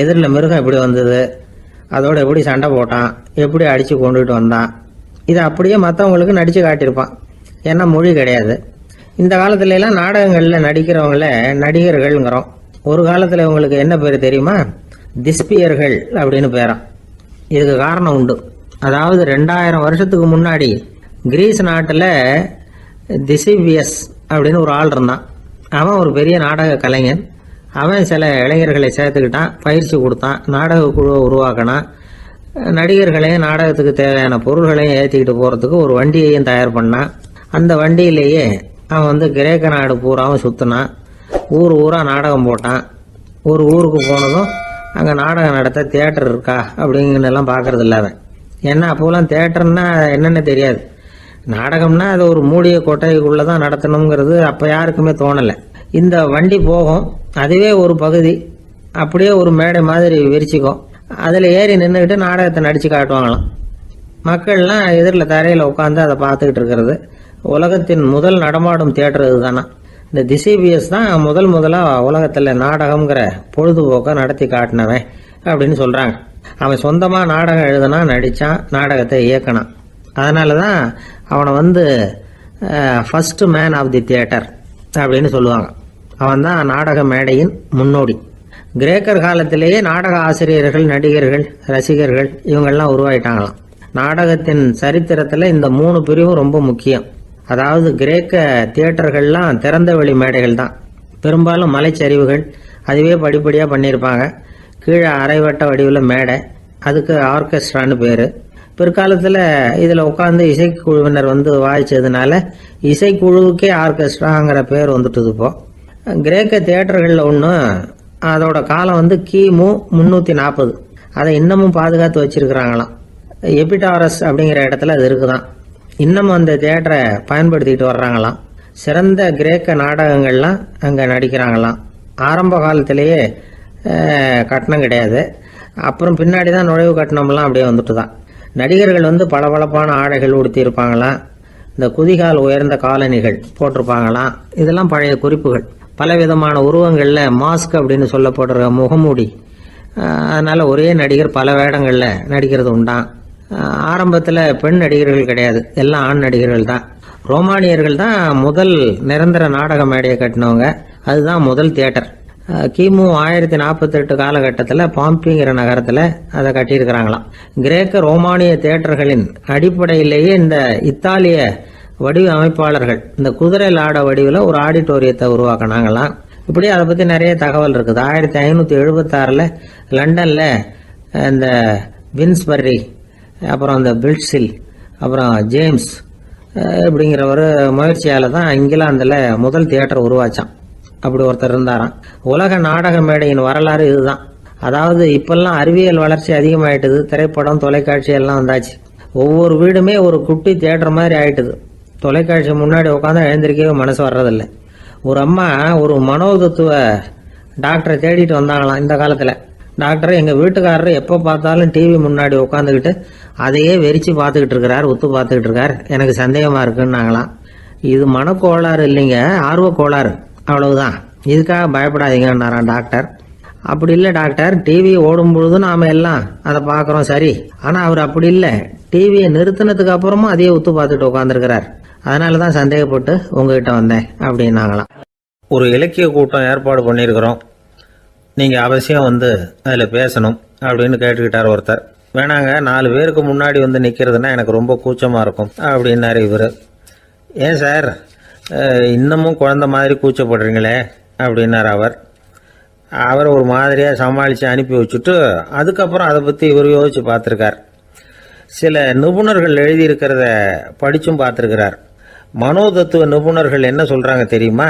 எதிரில் மிருகம் எப்படி வந்தது, அதோட எப்படி சண்டை போட்டான், எப்படி அடிச்சு கொண்டுட்டு வந்தான், இதை அப்படியே மற்றவங்களுக்கு நடிச்சு காட்டியிருப்பான். ஏன்னா மொழி கிடையாது. இந்த காலத்துல எல்லாம் நாடகங்கள்ல நடிக்கிறவங்கள நடிகர்கள்ங்கிறோம். ஒரு காலத்துல இவங்களுக்கு என்ன பேர் தெரியுமா? திஸ்பியர்கள் அப்படின்னு பேராம். இதுக்கு காரணம் உண்டு. அதாவது 2000 வருஷத்துக்கு முன்னாடி கிரீஸ் நாட்டில் திசிவியஸ் அப்படின்னு ஒரு ஆள் இருந்தான். அவன் ஒரு பெரிய நாடக கலைஞன். அவன் சில இளைஞர்களை சேர்த்துக்கிட்டான், பயிற்சி கொடுத்தான், நாடக குழுவை உருவாக்கினான். நடிகர்களையும் நாடகத்துக்கு தேவையான பொருள்களையும் ஏற்றிக்கிட்டு போகிறதுக்கு ஒரு வண்டியையும் தயார் பண்ணான். அந்த வண்டியிலேயே அவன் கிரேக்க நாடு பூராவும் சுற்றினான். ஊர் ஊராக நாடகம் போட்டான். ஒரு ஊருக்கு போனதும் அங்கே நாடகம் நடத்த தியேட்டர் இருக்கா அப்படிங்கலாம் பார்க்கறது இல்லை அவன். ஏன்னா அப்போலாம் தியேட்டர்னா என்னென்ன தெரியாது. நாடகம்னா அது ஒரு மூடிய கொட்டைக்குள்ளே தான் நடத்தணுங்கிறது அப்போ யாருக்குமே தோணலை. இந்த வண்டி போகும், அதுவே ஒரு பகுதி அப்படியே ஒரு மேடை மாதிரி விரிச்சிக்கும். அதில் ஏறி நின்றுக்கிட்டு நாடகத்தை நடித்து காட்டுவாங்களாம். மக்கள்லாம் எதிரில் தரையில் உட்காந்து அதை பார்த்துக்கிட்டு இருக்கிறது. உலகத்தின் முதல் நடமாடும் தியேட்டர் இதுதானா. இந்த திசிபியஸ் தான் முதலாக உலகத்தில் நாடகம்ங்கிற பொழுதுபோக்கை நடத்தி காட்டினவன் அப்படின்னு சொல்கிறாங்க. அவன் சொந்தமாக நாடகம் எழுதுனா, நடித்தான், நாடகத்தை இயக்கினான். அதனால தான் அவனை first man of the theatre அப்படின்னு சொல்லுவாங்க. அவன் தான் நாடக மேடையின் முன்னோடி. கிரேக்கர் காலத்திலேயே நாடக ஆசிரியர்கள், நடிகர்கள், ரசிகர்கள் இவங்கெல்லாம் உருவாயிட்டாங்களாம். நாடகத்தின் சரித்திரத்தில் இந்த 3 பிரிவும் ரொம்ப முக்கியம். அதாவது கிரேக்க தியேட்டர்கள்லாம் திறந்த வெளி மேடைகள் தான். பெரும்பாலும் மலைச்சரிவுகள், அதுவே படிப்படியாக பண்ணியிருப்பாங்க. கீழே அரைவட்ட வடிவில் மேடை, அதுக்கு ஆர்கெஸ்ட்ரான்னு பேர். பிற்காலத்தில் இதில் உட்காந்து இசைக்குழுவினர் வாய்ச்சதுனால இசைக்குழுவுக்கே ஆர்கெஸ்ட்ராங்கிற பேர் வந்துட்டுது. இப்போ கிரேக்க தியேட்டர்களில் ஒன்று, அதோட காலம் கிமு 340. அதை இன்னமும் பாதுகாத்து வச்சிருக்கிறாங்களாம். எபிடாரஸ் அப்படிங்கிற இடத்துல அது இருக்குதான். இன்னமும் அந்த தியேட்டரை பயன்படுத்திக்கிட்டு வர்றாங்களாம். சிறந்த கிரேக்க நாடகங்கள்லாம் அங்கே நடிக்கிறாங்களாம். ஆரம்ப காலத்திலேயே கட்டணம் கிடையாது. அப்புறம் பின்னாடி தான் நுழைவு கட்டணம்லாம் அப்படியே வந்துட்டு தான். நடிகர்கள் பளபளப்பான ஆடைகள் உடுத்தி இருப்பாங்களாம். இந்த குதிகால் உயர்ந்த காலணிகள் போட்டிருப்பாங்களாம். இதெல்லாம் பழைய குறிப்புகள். பலவிதமான உருவங்களில் மாஸ்க் அப்படின்னு சொல்லப்படுற முகமூடி. அதனால் ஒரே நடிகர் பல வேடங்களில் நடிக்கிறது உண்டான். ஆரம்பத்தில் பெண் நடிகர்கள் கிடையாது, எல்லாம் ஆண் நடிகர்கள் தான். ரோமானியர்கள் தான் முதல் நிரந்தர நாடக மேடையை கட்டினவங்க. அதுதான் முதல் தியேட்டர். கிமு 1048 காலகட்டத்தில் பாம்பிங்கிற நகரத்தில் அதை கட்டியிருக்கிறாங்களாம். கிரேக்க ரோமானிய தியேட்டர்களின் அடிப்படையிலேயே இந்த இத்தாலிய வடிவ அமைப்பாளர்கள் இந்த குதிரை லாட வடிவில் ஒரு ஆடிட்டோரியத்தை உருவாக்கினாங்களாம். இப்படி அதை பற்றி நிறைய தகவல் இருக்குது. 1576 லண்டனில் இந்த வின்ஸ்பர்ரி, அப்புறம் இந்த பில்ட்ஸில், அப்புறம் ஜேம்ஸ் இப்படிங்கிறவர் முயற்சியால் தான் இங்கிலாந்தில் முதல் தியேட்டர் உருவாச்சான். அப்படி ஒருத்தர் இருந்தாராம். உலக நாடக மேடையின் வரலாறு இதுதான். அதாவது இப்பெல்லாம் அறிவியல் வளர்ச்சி அதிகமாயிட்டுது. திரைப்படம், தொலைக்காட்சி எல்லாம் வந்தாச்சு. ஒவ்வொரு வீடுமே ஒரு குட்டி தியேட்டர் மாதிரி ஆயிட்டுது. தொலைக்காட்சி முன்னாடி உட்காந்து எழுந்திருக்கவே மனசு வர்றதில்லை. ஒரு அம்மா ஒரு மனோதத்துவ டாக்டரை தேடிட்டு வந்தாங்களாம் இந்த காலத்தில். டாக்டர், எங்கள் வீட்டுக்காரர் எப்போ பார்த்தாலும் டிவி முன்னாடி உட்காந்துக்கிட்டு அதையே வெறிச்சு பார்த்துக்கிட்டு இருக்கிறார், உத்து பார்த்துக்கிட்டு இருக்கார், எனக்கு சந்தேகமாக இருக்குன்னாங்களாம். இது மனக்கோளாறு இல்லைங்க, ஆர்வ கோளாறு, அவ்வளவுதான், இதுக்காக பயப்படாதீங்கன்னாராம் டாக்டர். அப்படி இல்லை டாக்டர், டிவி ஓடும் பொழுது நாம எல்லாம் அதை பார்க்குறோம் சரி, ஆனால் அவர் அப்படி இல்லை, டிவியை நிறுத்தினதுக்கு அப்புறமும் அதையே உத்து பார்த்துட்டு உட்காந்துருக்கிறார், அதனால தான் சந்தேகப்பட்டு உங்ககிட்ட வந்தேன் அப்படின்னாங்களாம். ஒரு இலக்கிய கூட்டம் ஏற்பாடு பண்ணியிருக்கிறோம், நீங்கள் அவசியம் அதில் பேசணும் அப்படின்னு கேட்டுக்கிட்டார் ஒருத்தர். வேணாங்க, 4 பேருக்கு முன்னாடி நிற்கிறதுனா எனக்கு ரொம்ப கூச்சமாக இருக்கும் அப்படின்னாரு இவர். ஏன் சார் இன்னமும் குழந்தை மாதிரி கூச்சப்படுறீங்களே அப்படின்னார் அவர். அவரை ஒரு மாதிரியாக சமாளித்து அனுப்பி வச்சுட்டு அதுக்கப்புறம் அதை பற்றி இவர் யோசித்து பார்த்துருக்கார். சில நிபுணர்கள் எழுதியிருக்கிறத படித்தும் பார்த்துருக்கிறார். மனோதத்துவ நிபுணர்கள் என்ன சொல்கிறாங்க தெரியுமா?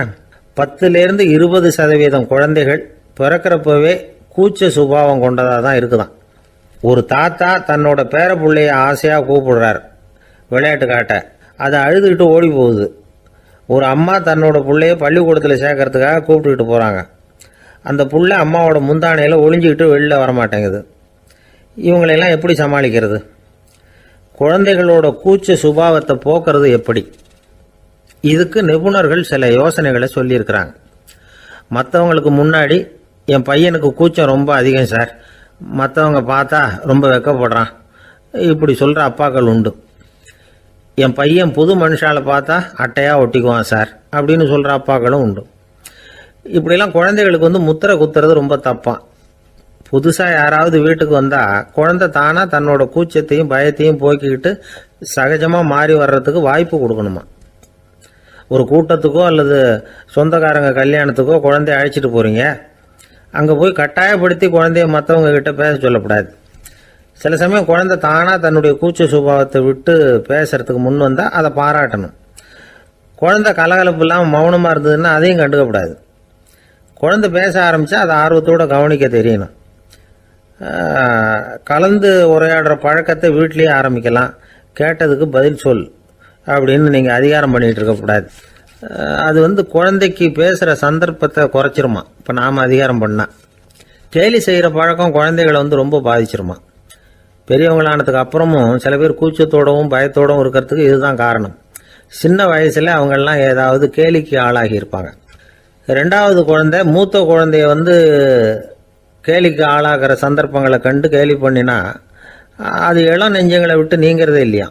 10லேருந்து 20% குழந்தைகள் பிறக்கிறப்பவே கூச்ச சுபாவம் கொண்டதாக தான் இருக்குதான். ஒரு தாத்தா தன்னோட பேர பிள்ளைய ஆசையாக கூப்பிடுறார் விளையாட்டு காட்ட. அது அழுதுகிட்டு ஓடி போகுது. ஒரு அம்மா தன்னோட பிள்ளைய பள்ளிக்கூடத்தில் சேர்க்கறதுக்காக கூப்பிட்டுக்கிட்டு போகிறாங்க. அந்த புள்ள அம்மாவோட முந்தானையில் ஒளிஞ்சிக்கிட்டு வெளில வரமாட்டேங்குது. இவங்களெல்லாம் எப்படி சமாளிக்கிறது? குழந்தைகளோட கூச்ச சுபாவத்தை போக்குறது எப்படி? இதுக்கு நிபுணர்கள் சில யோசனைகளை சொல்லியிருக்கிறாங்க. மற்றவங்களுக்கு முன்னாடி என் பையனுக்கு கூச்சம் ரொம்ப அதிகம் சார், மற்றவங்க பார்த்தா ரொம்ப வெக்கப்படுறான், இப்படி சொல்கிற அப்பாக்கள் உண்டு. என் பையன் புது மனுஷால பார்த்தா அட்டையாக ஒட்டிக்குவான் சார் அப்படின்னு சொல்கிற அப்பாக்களும் உண்டு. இப்படிலாம் குழந்தைகளுக்கு முத்திரை குத்துறது ரொம்ப தப்பான். புதுசாக யாராவது வீட்டுக்கு வந்தால் குழந்தை தானாக தன்னோட கூச்சத்தையும் பயத்தையும் போக்கிக்கிட்டு சகஜமாக மாறி வர்றதுக்கு வாய்ப்பு கொடுக்கணுமா. ஒரு கூட்டத்துக்கோ அல்லது சொந்தக்காரங்க கல்யாணத்துக்கோ குழந்தைய அழைச்சிட்டு போகிறீங்க, அங்கே போய் கட்டாயப்படுத்தி குழந்தைய மற்றவங்க கிட்ட பேச சொல்லக்கூடாது. சில சமயம் குழந்தை தானாக தன்னுடைய கூச்ச சுபாவத்தை விட்டு பேசுறதுக்கு முன் வந்தால் அதை பாராட்டணும். குழந்தை கலகலப்பு இல்லாமல் மௌனமாக இருந்ததுன்னா அதையும் கண்டுக்கக்கூடாது. குழந்தை பேச ஆரம்பித்தா அதை ஆர்வத்தோடு கவனிக்க தெரியணும். கலந்து உரையாடுற பழக்கத்தை வீட்லேயே ஆரம்பிக்கலாம். கேட்டதுக்கு பதில் சொல் அப்படின்னு நீங்கள் அதிகாரம் பண்ணிகிட்டு இருக்கக்கூடாது. அது குழந்தைக்கு பேசுகிற சந்தர்ப்பத்தை குறைச்சிருமா. இப்போ நாம் அதிகாரம் பண்ணால் கேலி செய்கிற பழக்கம் குழந்தைகளை ரொம்ப பாதிச்சிருமா. பெரியவங்களானதுக்கு அப்புறமும் சில பேர் கூச்சத்தோடவும் பயத்தோடவும் இருக்கிறதுக்கு இதுதான் காரணம். சின்ன வயசில் அவங்கெல்லாம் ஏதாவது கேலிக்கு ஆளாகி இருப்பாங்க. ரெண்டாவது குழந்தை மூத்த குழந்தைய கேலிக்கு ஆளாகிற சந்தர்ப்பங்களை கண்டு கேலி பண்ணினா அது இளம் நெஞ்சங்களை விட்டு நீங்கிறதே இல்லையா.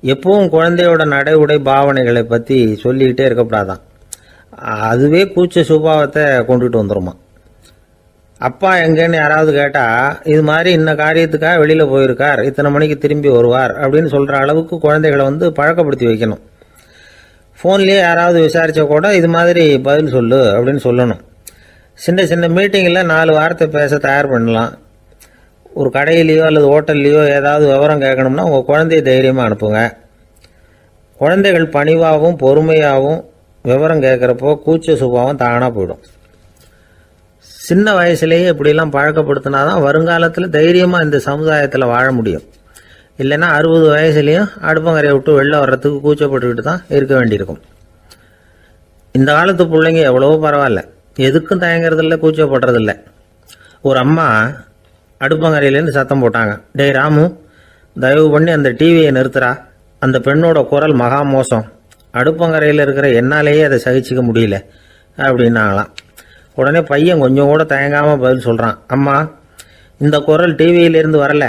எப்பவும் குழந்தையோட நடை உடை பாவனைகளை பற்றி சொல்லிக்கிட்டே இருக்கக்கூடாதான். அதுவே கூச்ச சுபாவத்தை கொண்டுட்டு வந்துருமா. அப்பா எங்கேன்னு யாராவது கேட்டால் இது மாதிரி இன்ன காரியத்துக்காக வெளியில் போயிருக்கார், இத்தனை மணிக்கு திரும்பி வருவார் அப்படின்னு சொல்கிற அளவுக்கு குழந்தைகளை பழக்கப்படுத்தி வைக்கணும். ஃபோன்லேயே யாராவது விசாரித்தா கூட இது மாதிரி பதில் சொல்லு அப்படின்னு சொல்லணும். சின்ன சின்ன மீட்டிங்கில் 4 வார்த்தை பேச தயார் பண்ணலாம். ஒரு கடையிலையோ அல்லது ஹோட்டல்லையோ ஏதாவது விவரம் கேட்கணும்னா உங்கள் குழந்தைய தைரியமாக அனுப்புங்க. குழந்தைகள் பணிவாகவும் பொறுமையாகவும் விவரம் கேட்குறப்போ கூச்ச சுபாவம் தானாக போயிடும். சின்ன வயசுலேயே இப்படிலாம் பழக்கப்படுத்தினா தான் வருங்காலத்தில் தைரியமாக இந்த சமுதாயத்தில் வாழ முடியும். இல்லைன்னா 60 வயசுலேயும் அடுப்பங்கரையை விட்டு வெளில வர்றதுக்கு கூச்சப்பட்டுக்கிட்டு தான் இருக்க வேண்டியிருக்கும். இந்த காலத்து பிள்ளைங்க எவ்வளவோ பரவாயில்ல, எதுக்கும் தயங்குறதில்ல, கூச்சப்படுறதில்ல. ஒரு அம்மா அடுப்பங்கரையிலேருந்து சத்தம் போட்டாங்க, டேய் ராமு, தயவு பண்ணி அந்த டிவியை நிறுத்துறா, அந்த பெண்ணோட குரல் மகா மோசம், அடுப்பங்கரையில் இருக்கிற என்னாலேயே அதை சகிச்சிக்க முடியல அப்படின்னாங்களாம். உடனே பையன் கொஞ்சம் கூட தயங்காமல் பதில் சொல்கிறான், அம்மா இந்த குரல் டிவியிலேருந்து வரல,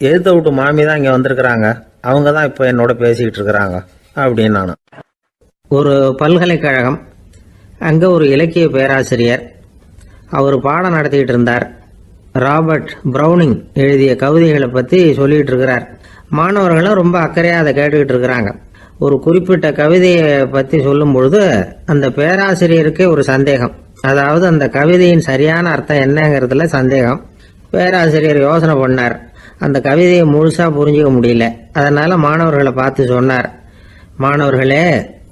எழுத்த விட்டு மாமி தான் இங்கே வந்திருக்கிறாங்க, அவங்க தான் இப்போ என்னோட பேசிக்கிட்டு இருக்கிறாங்க அப்படின்னு. நான் ஒரு பல்கலைக்கழகம், அங்கே ஒரு இலக்கிய பேராசிரியர், அவர் பாடம் நடத்திக்கிட்டு இருந்தார். ராபர்ட் ப்ரௌனிங் எழுதிய கவிதைகளை பற்றி சொல்லிகிட்டு இருக்கிறார். மாணவர்களும் ரொம்ப அக்கறையாக அதை கேட்டுக்கிட்டு இருக்கிறாங்க. ஒரு குறிப்பிட்ட கவிதையை பற்றி சொல்லும் பொழுது அந்த பேராசிரியருக்கே ஒரு சந்தேகம், அதாவது அந்த கவிதையின் சரியான அர்த்தம் என்னங்கிறதுல சந்தேகம். பேராசிரியர் யோசனை பண்ணார், அந்த கவிதையை முழுசாக புரிஞ்சிக்க முடியல. அதனால் மாணவர்களை பார்த்து சொன்னார், மாணவர்களே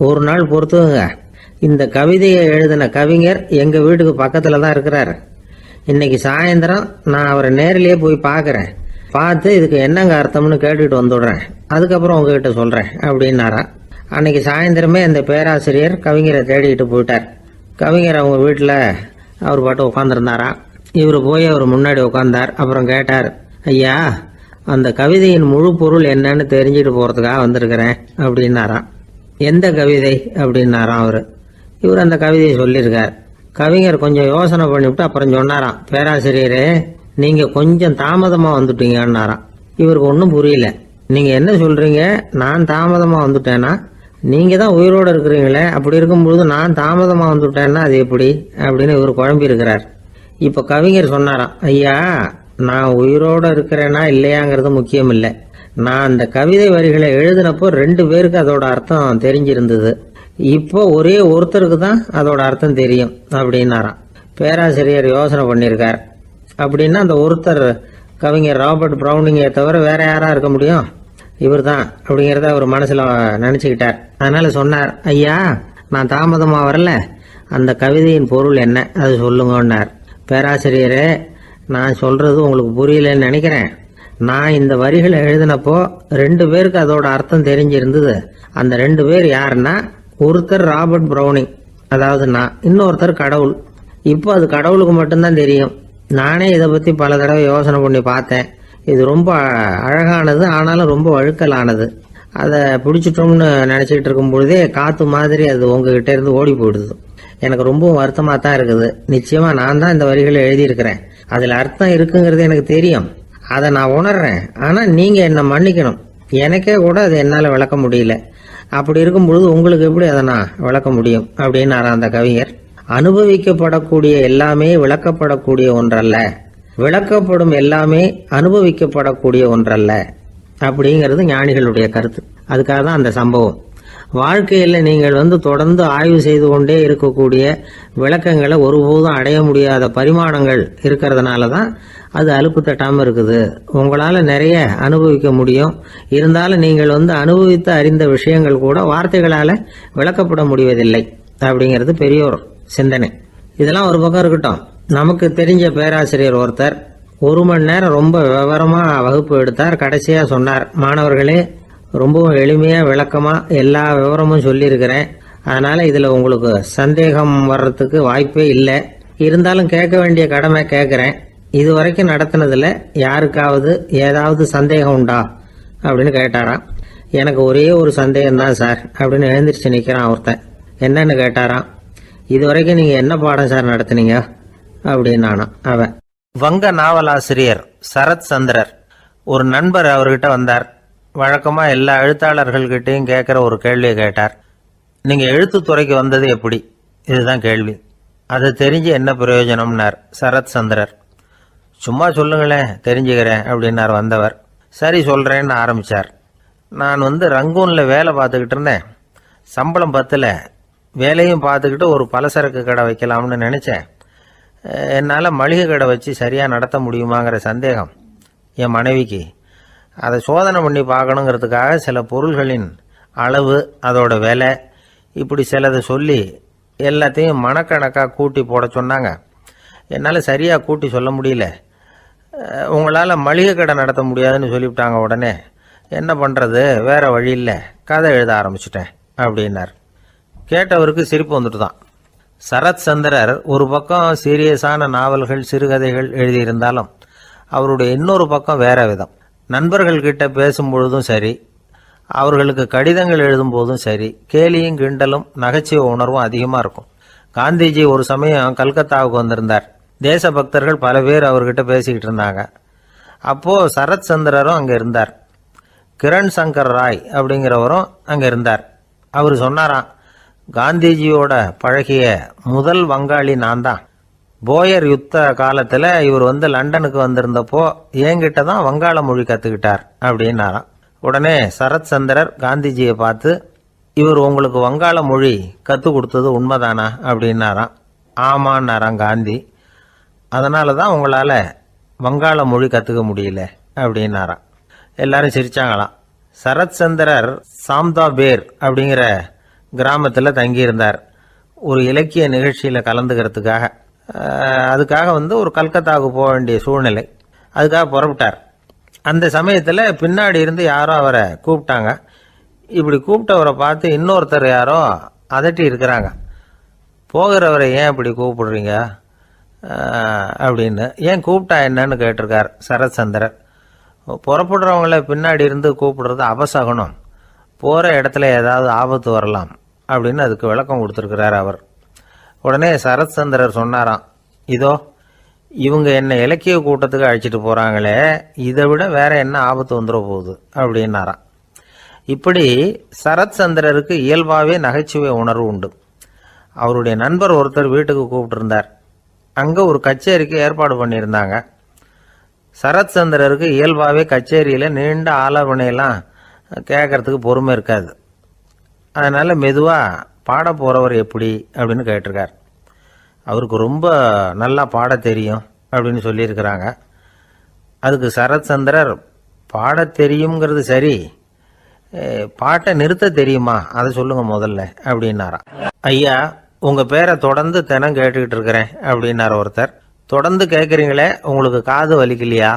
ஒரு நாள் பொறுத்துங்க, இந்த கவிதையை எழுதின கவிஞர் எங்கள் வீட்டுக்கு பக்கத்தில் தான் இருக்கிறார். இன்னைக்கு சாயந்தரம் நான் அவரை நேரிலேயே போய் பார்க்குறேன், பார்த்து இதுக்கு என்னங்க அர்த்தம்னு கேட்டுட்டு வந்துடுறேன், அதுக்கப்புறம் உங்ககிட்ட சொல்கிறேன் அப்படின்னாராம். அன்னைக்கு சாயந்தரமே அந்த பேராசிரியர் கவிஞரை தேடிக்கிட்டு போயிட்டார். கவிஞர் அவங்க வீட்டில் அவர் பாட்டு உட்காந்துருந்தாராம். இவர் போய் அவர் முன்னாடி உட்காந்தார். அப்புறம் கேட்டார், ஐயா அந்த கவிதையின் முழு பொருள் என்னன்னு தெரிஞ்சுட்டு போகிறதுக்காக வந்திருக்கிறேன் அப்படின்னாராம். எந்த கவிதை அப்படின்னாராம் அவர். இவர் அந்த கவிதையை சொல்லியிருக்கார். கவிஞர் கொஞ்சம் யோசனை பண்ணிவிட்டு அப்புறம் சொன்னாராம், பேராசிரியரே நீங்கள் கொஞ்சம் தாமதமாக வந்துட்டீங்கன்னாராம். இவருக்கு ஒன்றும் புரியல. நீங்கள் என்ன சொல்கிறீங்க, நான் தாமதமாக வந்துட்டேன்னா? நீங்கள் தான் உயிரோடு இருக்கிறீங்களே, அப்படி இருக்கும்பொழுது நான் தாமதமாக வந்துட்டேன்னா அது எப்படி அப்படின்னு இவர் குழம்பி இருக்கிறார். இப்போ கவிஞர் சொன்னாராம், ஐயா நான் உயிரோடு இருக்கிறேன்னா இல்லையாங்கிறது முக்கியம் இல்லை, நான் அந்த கவிதை வரிகளை எழுதினப்போ 2 பேருக்கு அதோட அர்த்தம் தெரிஞ்சிருந்தது, இப்போ ஒரே ஒருத்தருக்கு தான் அதோட அர்த்தம் தெரியும் அப்படின்னாராம். பேராசிரியர் யோசனை பண்ணியிருக்கார். அப்படின்னா அந்த ஒருத்தர் கவிஞர் ராபர்ட் ப்ரௌனிங்கை தவிர வேற யாரா இருக்க முடியும்? இவர் தான் அப்படிங்கிறத அவர் மனசில் நினச்சிக்கிட்டார். அதனால சொன்னார், ஐயா நான் தாமதமாக வரல, அந்த கவிதையின் பொருள் என்ன அது சொல்லுங்கன்னார். பேராசிரியரே நான் சொல்றது உங்களுக்கு புரியலன்னு நினைக்கிறேன், நான் இந்த வரிகளை எழுதினப்போ 2 பேருக்கு அதோட அர்த்தம் தெரிஞ்சிருந்தது. அந்த 2 பேர் யாருன்னா, ஒருத்தர் ராபர்ட் ப்ரௌனிங், அதாவது நான், இன்னொருத்தர் கடவுள். இப்போ அது கடவுளுக்கு மட்டும்தான் தெரியும். நானே இதை பற்றி பல தடவை யோசனை பண்ணி பார்த்தேன். இது ரொம்ப அழகானது, ஆனாலும் ரொம்ப வழுக்கலானது. அதை பிடிச்சிட்டோம்னு நினச்சிக்கிட்டு இருக்கும் பொழுதே காற்று மாதிரி அது உங்ககிட்ட இருந்து ஓடி போயிடுது. எனக்கு ரொம்பவும் வருத்தமாக தான் இருக்குது. நிச்சயமாக நான் தான் இந்த வரிகளை எழுதியிருக்கிறேன். அதில் அர்த்தம் இருக்குங்கிறது எனக்கு தெரியும், அதை நான் உணர்றேன். ஆனால் நீங்கள் என்னை மன்னிக்கணும். எனக்கே கூட அதை என்னால் விளக்க முடியல. அப்படி இருக்கும் பொழுது உங்களுக்கு எப்படி அதை நான் விளக்க முடியும் அப்படின்னாரா அந்த கவிஞர். அனுபவிக்கப்படக்கூடிய எல்லாமே விளக்கப்படக்கூடிய ஒன்றல்ல, விளக்கப்படும் எல்லாமே அனுபவிக்கப்படக்கூடிய ஒன்றல்ல அப்படிங்கிறது ஞானிகளுடைய கருத்து. அதுக்காக தான் அந்த சம்பவம். வாழ்க்கையில் நீங்கள் தொடர்ந்து ஆய்வு செய்து கொண்டே இருக்கக்கூடிய விளக்கங்களை ஒருபோதும் அடைய முடியாத பரிமாணங்கள் இருக்கிறதுனால தான் அது அலுப்பு தட்டாமல் இருக்குது. உங்களால் நிறைய அனுபவிக்க முடியும், இருந்தாலும் நீங்கள் அனுபவித்து அறிந்த விஷயங்கள் கூட வார்த்தைகளால் விளக்கப்பட முடிவதில்லை அப்படிங்கிறது பெரியோர் சிந்தனை. இதெல்லாம் ஒரு பக்கம் இருக்கட்டும். நமக்கு தெரிஞ்ச பேராசிரியர் ஒருத்தர் 1 மணி நேரம் ரொம்ப விவரமாக வகுப்பு எடுத்தார். கடைசியாக சொன்னார், மாணவர்களே, ரொம்பவும் எளிமையாக விளக்கமாக எல்லா விவரமும் சொல்லியிருக்கிறேன். அதனால் இதில் உங்களுக்கு சந்தேகம் வர்றதுக்கு வாய்ப்பே இல்லை. இருந்தாலும் கேட்க வேண்டிய கடமை கேட்குறேன். இது வரைக்கும் நடத்தினதில் யாருக்காவது ஏதாவது சந்தேகம் உண்டா அப்படின்னு கேட்டாராம். எனக்கு ஒரே ஒரு சந்தேகம்தான் சார் அப்படின்னு எழுந்திரிச்சு நிற்கிறான் ஒருத்தன். என்னன்னு கேட்டாராம். இது வரைக்கும் நீங்கள் என்ன பாடம் சார் நடத்துனீங்க அப்படின்னானா அவன். வங்க நாவலாசிரியர் சரத் சந்திரர் ஒரு நண்பர் அவர்கிட்ட வந்தார். வழக்கமாக எல்லா எழுத்தாளர்கள்கிட்டையும் கேட்குற ஒரு கேள்வியை கேட்டார். நீங்கள் எழுத்துத்துறைக்கு வந்தது எப்படி? இதுதான் கேள்வி. அதை தெரிஞ்சு என்ன பிரயோஜனம்னார் சரத் சந்திரர். சும்மா சொல்லுங்களேன், தெரிஞ்சுக்கிறேன் அப்படின்னார் வந்தவர். சரி சொல்கிறேன்னு ஆரம்பித்தார். நான் ரங்கூனில் வேலை பார்த்துக்கிட்டு இருந்தேன். சம்பளம் பத்தல. வேலையும் பார்த்துக்கிட்டு ஒரு பலசரக்கு கடை வைக்கலாம்னு நினச்சேன். என்னால் மளிகை கடை வச்சு சரியாக நடத்த முடியுமாங்கிற சந்தேகம் என் மனைவிக்கு. அதை சோதனை பண்ணி பார்க்கணுங்கிறதுக்காக சில பொருள்களின் அளவு, அதோட விலை, இப்படி சிலதை சொல்லி எல்லாத்தையும் மனக்கணக்காக கூட்டி போட சொன்னாங்க. என்னால் சரியாக கூட்டி சொல்ல முடியல. உங்களால் மளிகை கடை நடத்த முடியாதுன்னு சொல்லிவிட்டாங்க. உடனே என்ன பண்ணுறது, வேறு வழி இல்லை, கதை எழுத ஆரம்பிச்சிட்டேன் அப்படின்னார். கேட்டவருக்கு சிரிப்பு வந்துட்டு தான். சரத் சந்திரர் ஒரு பக்கம் சீரியஸான நாவல்கள், சிறுகதைகள் எழுதியிருந்தாலும் அவருடைய இன்னொரு பக்கம் வேற விதம். நண்பர்கள்கிட்ட பேசும்பொழுதும் சரி, அவர்களுக்கு கடிதங்கள் எழுதும் போதும் சரி, கேலியும் கிண்டலும் நகைச்சுவை உணர்வும் அதிகமாக இருக்கும். காந்திஜி ஒரு சமயம் கல்கத்தாவுக்கு வந்திருந்தார். தேசபக்தர்கள் பல பேர் அவர்கிட்ட பேசிக்கிட்டு இருந்தாங்க. அப்போது சரத் சந்திரரும் அங்கே இருந்தார். கிரண் சங்கர் ராய் அப்படிங்கிறவரும் அங்கே இருந்தார். அவர் சொன்னாராம், காந்திஜியோட பழகிய முதல் வங்காளி நான் தான். போயர் யுத்த காலத்தில் இவர் லண்டனுக்கு வந்திருந்தப்போ என்கிட்ட தான் வங்காள மொழி கற்றுக்கிட்டார் அப்படின்னாராம். உடனே சரத் சந்திரர் காந்திஜியை பார்த்து, இவர் உங்களுக்கு வங்காள மொழி கற்றுக் கொடுத்தது உண்மைதானா அப்படின்னாராம். ஆமான்னாராம் காந்தி. அதனால தான் உங்களால் வங்காள மொழி கற்றுக்க முடியல அப்படின்னாராம். எல்லாரும் சிரிச்சாங்களாம். சரத் சந்திரர் சாம்தாபேர் அப்படிங்கிற கிராமத்தில் தங்கியிருந்தார் ஒரு இலக்கிய நிகழ்ச்சியில் கலந்துக்கிறதுக்காக. அதுக்காக ஒரு கல்கத்தாவுக்கு போக வேண்டிய சூழ்நிலை. அதுக்காக புறப்பட்டார். அந்த சமயத்தில் பின்னாடி இருந்து யாரோ அவரை கூப்பிட்டாங்க. இப்படி கூப்பிட்டவரை பார்த்து இன்னொருத்தர் யாரோ அதட்டி இருக்கிறாங்க. போகிறவரை ஏன் இப்படி கூப்பிடுறீங்க அப்படின்னு. ஏன் கூப்பிட்டா என்னன்னு கேட்டிருக்கார் சரத் சந்திரர். புறப்படுறவங்கள பின்னாடி இருந்து கூப்பிடுறது அபசகுனம், போகிற இடத்துல ஏதாவது ஆபத்து வரலாம் அப்படின்னு அதுக்கு விளக்கம் கொடுத்துருக்கிறார் அவர். உடனே சரத் சந்திரர் சொன்னாராம், இதோ இவங்க என்ன இலக்கிய கூட்டத்துக்கு அழைச்சிட்டு போகிறாங்களே, இதை விட வேற என்ன ஆபத்து வந்துட போகுது அப்படின்னாராம். இப்படி சரத் சந்திரருக்கு இயல்பாகவே நகைச்சுவை உணர்வு உண்டு. அவருடைய நண்பர் ஒருத்தர் வீட்டுக்கு கூப்பிட்டுருந்தார். அங்கே ஒரு கச்சேரிக்கு ஏற்பாடு பண்ணியிருந்தாங்க. சரத் சந்திரருக்கு இயல்பாகவே கச்சேரியில் நீண்ட ஆலோசனையெல்லாம் கேட்கறதுக்கு பொறுமை இருக்காது. அதனால் மெதுவாக பாட போகிறவர் எப்படி அப்படின்னு கேட்டிருக்கார். அவருக்கு ரொம்ப நல்லா பாட தெரியும் அப்படின்னு சொல்லியிருக்கிறாங்க. அதுக்கு சரத் சந்திரர், பாட தெரியுங்கிறது சரி, பாட்டை நிறுத்த தெரியுமா அதை சொல்லுங்க முதல்ல அப்படின்னாராம். ஐயா, உங்கள் பேரை தொடர்ந்து தினம் கேட்டுக்கிட்டு இருக்கிறேன் அப்படின்னார் ஒருத்தர். தொடர்ந்து கேட்குறீங்களே, உங்களுக்கு காது வலிக்கலையா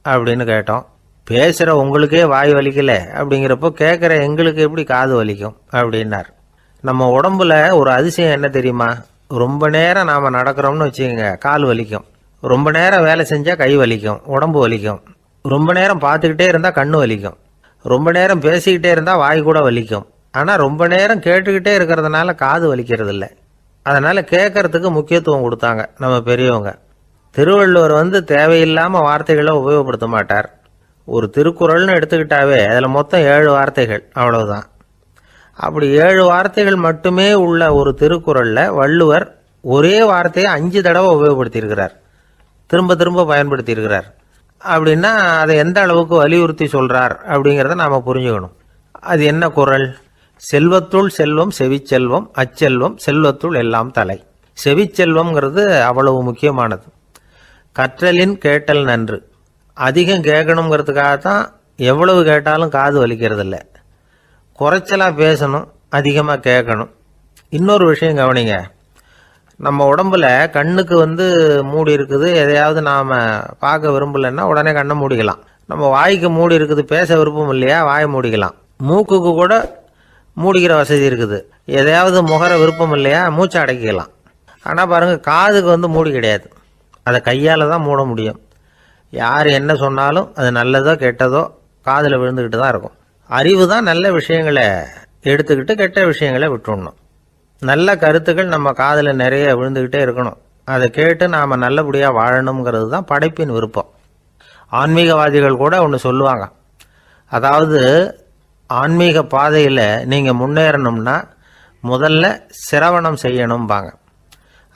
அப்படின்னு கேட்டோம். பேசுகிற உங்களுக்கே வாய் வலிக்கல அப்படிங்கிறப்போ கேட்குற எங்களுக்கு எப்படி காது வலிக்கும் அப்படின்னார். நம்ம உடம்புல ஒரு அதிசயம் என்ன தெரியுமா? ரொம்ப நேரம் நாம் நடக்கிறோம்னு வச்சுக்கோங்க, கால் வலிக்கும். ரொம்ப நேரம் வேலை செஞ்சால் கை வலிக்கும், உடம்பு வலிக்கும். ரொம்ப நேரம் பார்த்துக்கிட்டே இருந்தால் கண்ணு வலிக்கும். ரொம்ப நேரம் பேசிக்கிட்டே இருந்தால் வாய் கூட வலிக்கும். ஆனால் ரொம்ப நேரம் கேட்டுக்கிட்டே இருக்கிறதுனால காது வலிக்கிறது இல்லை. அதனால் கேட்கறதுக்கு முக்கியத்துவம் கொடுத்தாங்க நம்ம பெரியவங்க. திருவள்ளுவர் தேவையில்லாமல் வார்த்தைகளை உபயோகப்படுத்த மாட்டார். ஒரு திருக்குறள்னு எடுத்துக்கிட்டாவே அதில் மொத்தம் 7 வார்த்தைகள், அவ்வளவுதான். அப்படி 7 வார்த்தைகள் மட்டுமே உள்ள ஒரு திருக்குறளில் வள்ளுவர் ஒரே வார்த்தையை 5 தடவை உபயோகப்படுத்தியிருக்கிறார், திரும்ப திரும்ப பயன்படுத்தியிருக்கிறார். அப்படின்னா அதை எந்த அளவுக்கு வலியுறுத்தி சொல்றார் அப்படிங்கிறத நாம் புரிஞ்சுக்கணும். அது என்ன குறள்? செல்வத்துள் செல்வம் செவிச்செல்வம், அச்செல்வம் செல்வத்துள் எல்லாம் தலை. செவிச்செல்வம்ங்கிறது அவ்வளவு முக்கியமானது. கற்றலின் கேட்டல் நன்று. அதிகம் கேட்கணுங்கிறதுக்காகத்தான் எவ்வளவு கேட்டாலும் காது வலிக்கிறது இல்லை. குறைச்சலாக பேசணும், அதிகமாக கேட்கணும். இன்னொரு விஷயம் கவனிங்க. நம்ம உடம்புல கண்ணுக்கு மூடி இருக்குது, எதையாவது நாம் பார்க்க விரும்பலைன்னா உடனே கண்ணை மூடிக்கலாம். நம்ம வாய்க்கு மூடி இருக்குது, பேச விருப்பம் இல்லையா, வாயை மூடிக்கலாம். மூக்குக்கு கூட மூடிக்கிற வசதி இருக்குது, எதையாவது முகர விருப்பம் இல்லையா, மூச்சை அடக்கிக்கலாம். ஆனால் பாருங்கள், காதுக்கு மூடி கிடையாது, அதை கையால் தான் மூட முடியும். யார் என்ன சொன்னாலும் அது நல்லதோ கெட்டதோ காதில் விழுந்துக்கிட்டு தான் இருக்கும். அறிவு தான் நல்ல விஷயங்களை எடுத்துக்கிட்டு கெட்ட விஷயங்களை விட்டுடணும். நல்ல கருத்துக்கள் நம்ம காதில் நிறைய விழுந்துக்கிட்டே இருக்கணும். அதை கேட்டு நாம் நல்லபடியாக வாழணுங்கிறது தான் படைப்பின் விருப்பம். ஆன்மீகவாதிகள் கூட ஒன்று சொல்லுவாங்க. அதாவது ஆன்மீக பாதையில் நீங்கள் முன்னேறணும்னா முதல்ல சிரவணம் செய்யணும்பாங்க.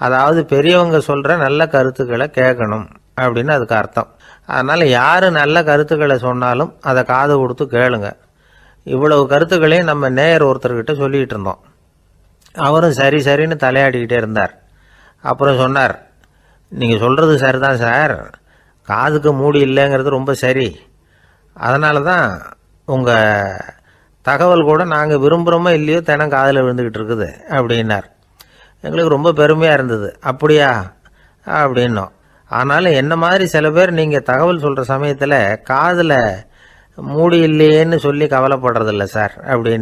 அதாவது பெரியவங்க சொல்கிற நல்ல கருத்துக்களை கேட்கணும் அப்படின்னு அதுக்கு அர்த்தம். அதனால் யார் நல்ல கருத்துக்களை சொன்னாலும் அதை காது கொடுத்து கேளுங்க. இவ்வளவு கருத்துக்களையும் நம்ம நேயர் ஒருத்தர்கிட்ட சொல்லிகிட்டு இருந்தோம். அவரும் சரி சரின்னு தலையாடிக்கிட்டே இருந்தார். அப்புறம் சொன்னார், நீங்கள் சொல்கிறது சரிதான் சார், காதுக்கு மூடி இல்லைங்கிறது ரொம்ப சரி. அதனால தான் உங்கள் தகவல் கூட நாங்கள் விரும்புகிறோமோ இல்லையோ தினம் காதில் விழுந்துக்கிட்டு இருக்குது அப்படின்னார். எங்களுக்கு ரொம்ப பெருமையாக இருந்தது. அப்படியா அப்படின்னோம். ஆனாலும் என்ன மாதிரி சில பேர் நீங்கள் தகவல் சொல்கிற சமயத்தில் காதில் மூடி இல்லையேன்னு சொல்லி கவலைப்படுறதில்ல சார் அப்படின்னு.